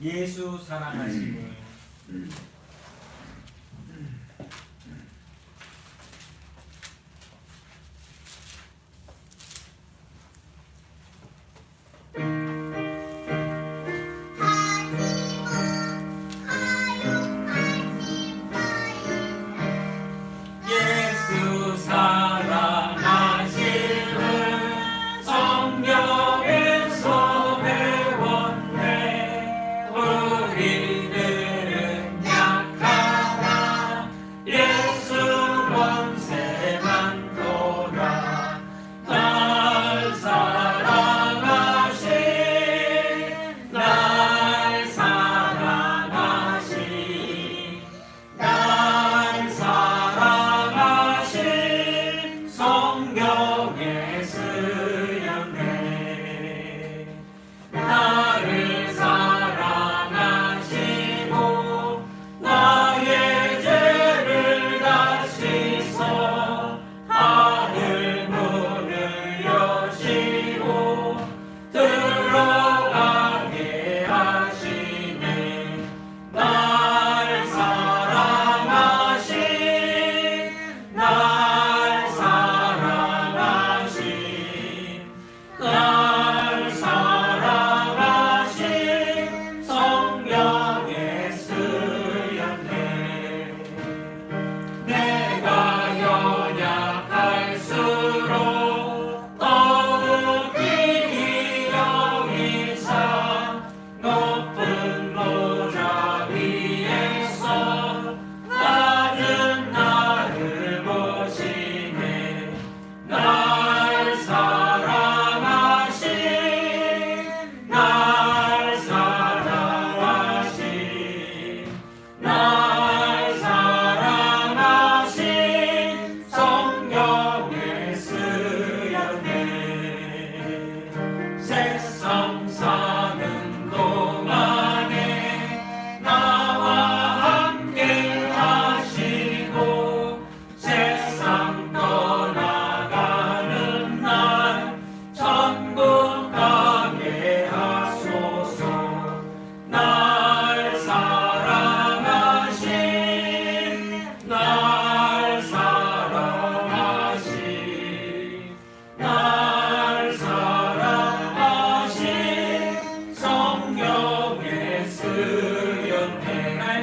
예수 사랑하심을. 우리는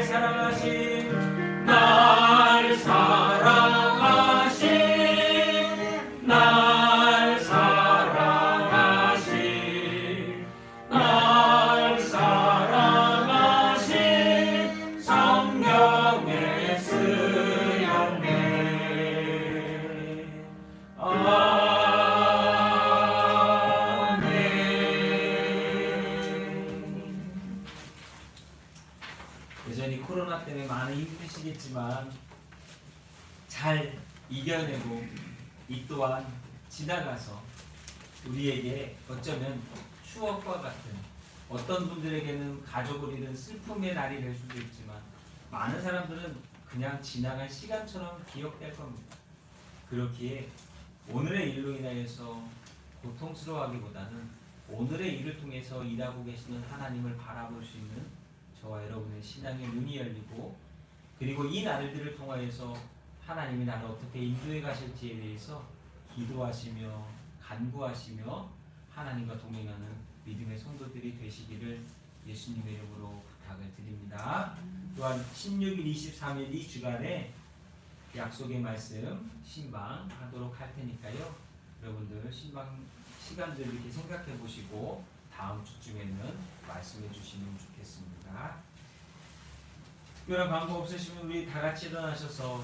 사랑하신 날 사랑하신 날 사랑하신 날 사랑하신 성령의 쓰였네. 여전히 코로나 때문에 많이 힘드시겠지만 잘 이겨내고 이 또한 지나가서 우리에게 어쩌면 추억과 같은, 어떤 분들에게는 가족을 잃은 슬픔의 날이 될 수도 있지만 많은 사람들은 그냥 지나간 시간처럼 기억될 겁니다. 그렇기에 오늘의 일로 인하여서 고통스러워하기보다는 오늘의 일을 통해서 일하고 계시는 하나님을 바라볼 수 있는 저와 여러분의 신앙의 눈이 열리고, 그리고 이 날들을 통하여서 하나님이 나를 어떻게 인도해 가실지에 대해서 기도하시며 간구하시며 하나님과 동행하는 믿음의 성도들이 되시기를 예수님의 이름으로 부탁을 드립니다. 또한 16일, 23일 이 주간에 약속의 말씀 신방하도록 할 테니까요. 여러분들 신방 시간들 이렇게 생각해 보시고 다음 주쯤에는 말씀해 주시면 좋겠습니다. 특별한 광고 없으시면 우리 다 같이 일어나셔서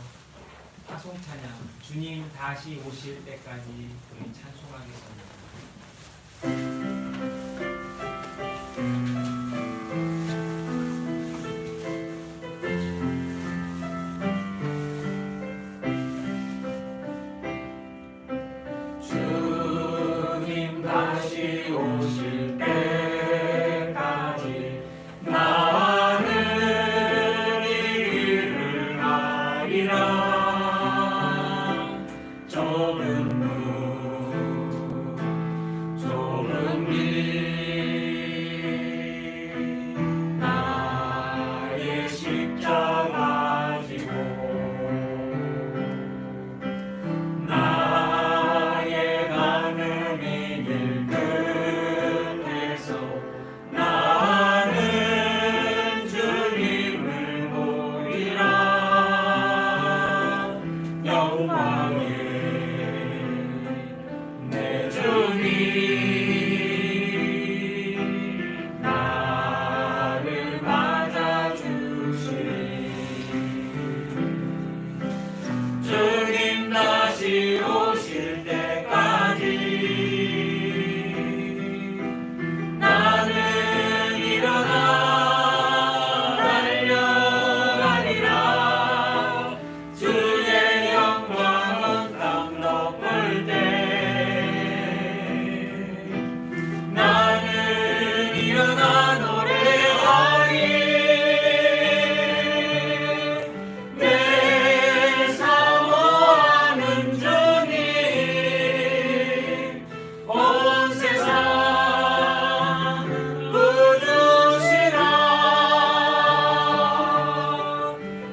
화송 찬양, 주님 다시 오실 때까지 우리 찬송하겠습니다. 주님 다시 오실 때까지 나는 이 길을 가리라. 좁은 문 좁은 길 나의 십자가 지고 나의 가는 이 길 끝에서 나는 주님을 보리라. 영광의 내 주님 나를 맞아주시리. 주님 다시 오실 때까지 나는 일어나 달려가리라. 주의 영광은 땅 덮을 때 나는 일어나 노래하리. 내 사모하는 주님 온 세상 부주시라.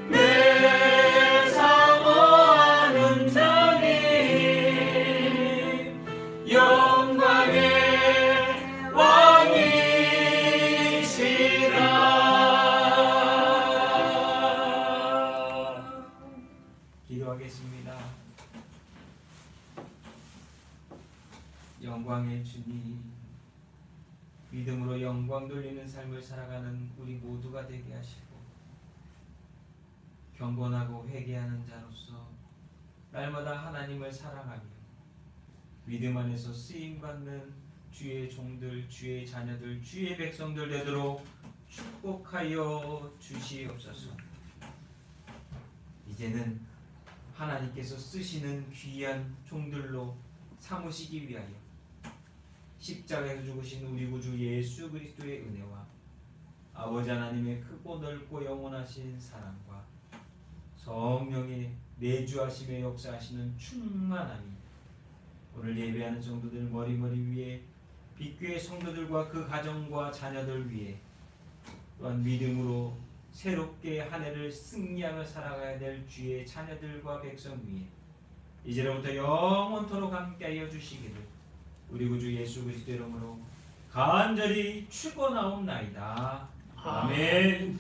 내 사모하는 주님 영광의 왕이시라. 기도하겠습니다. 영광의 주님, 믿음으로 영광 돌리는 삶을 살아가는 우리 모두가 되게 하시고, 경건하고 회개하는 자로서 날마다 하나님을 사랑하며 믿음 안에서 쓰임받는 주의 종들, 주의 자녀들, 주의 백성들 되도록 축복하여 주시옵소서. 이제는 하나님께서 쓰시는 귀한 종들로 삼으시기 위하여 십자가에서 죽으신 우리 구주 예수 그리스도의 은혜와 아버지 하나님의 크고 넓고 영원하신 사랑과 성령의 내주하심의 역사하시는 충만함이 오늘 예배하는 성도들 머리머리 위에, 빛교회 성도들과 그 가정과 자녀들 위에, 또한 믿음으로 새롭게 한 해를 승리하며 살아가야 될 주의 자녀들과 백성 위에 이제로부터 영원토록 함께하여 주시기를 우리 구주 예수 그리스도 이름으로 간절히 축원하옵나이다. 아멘.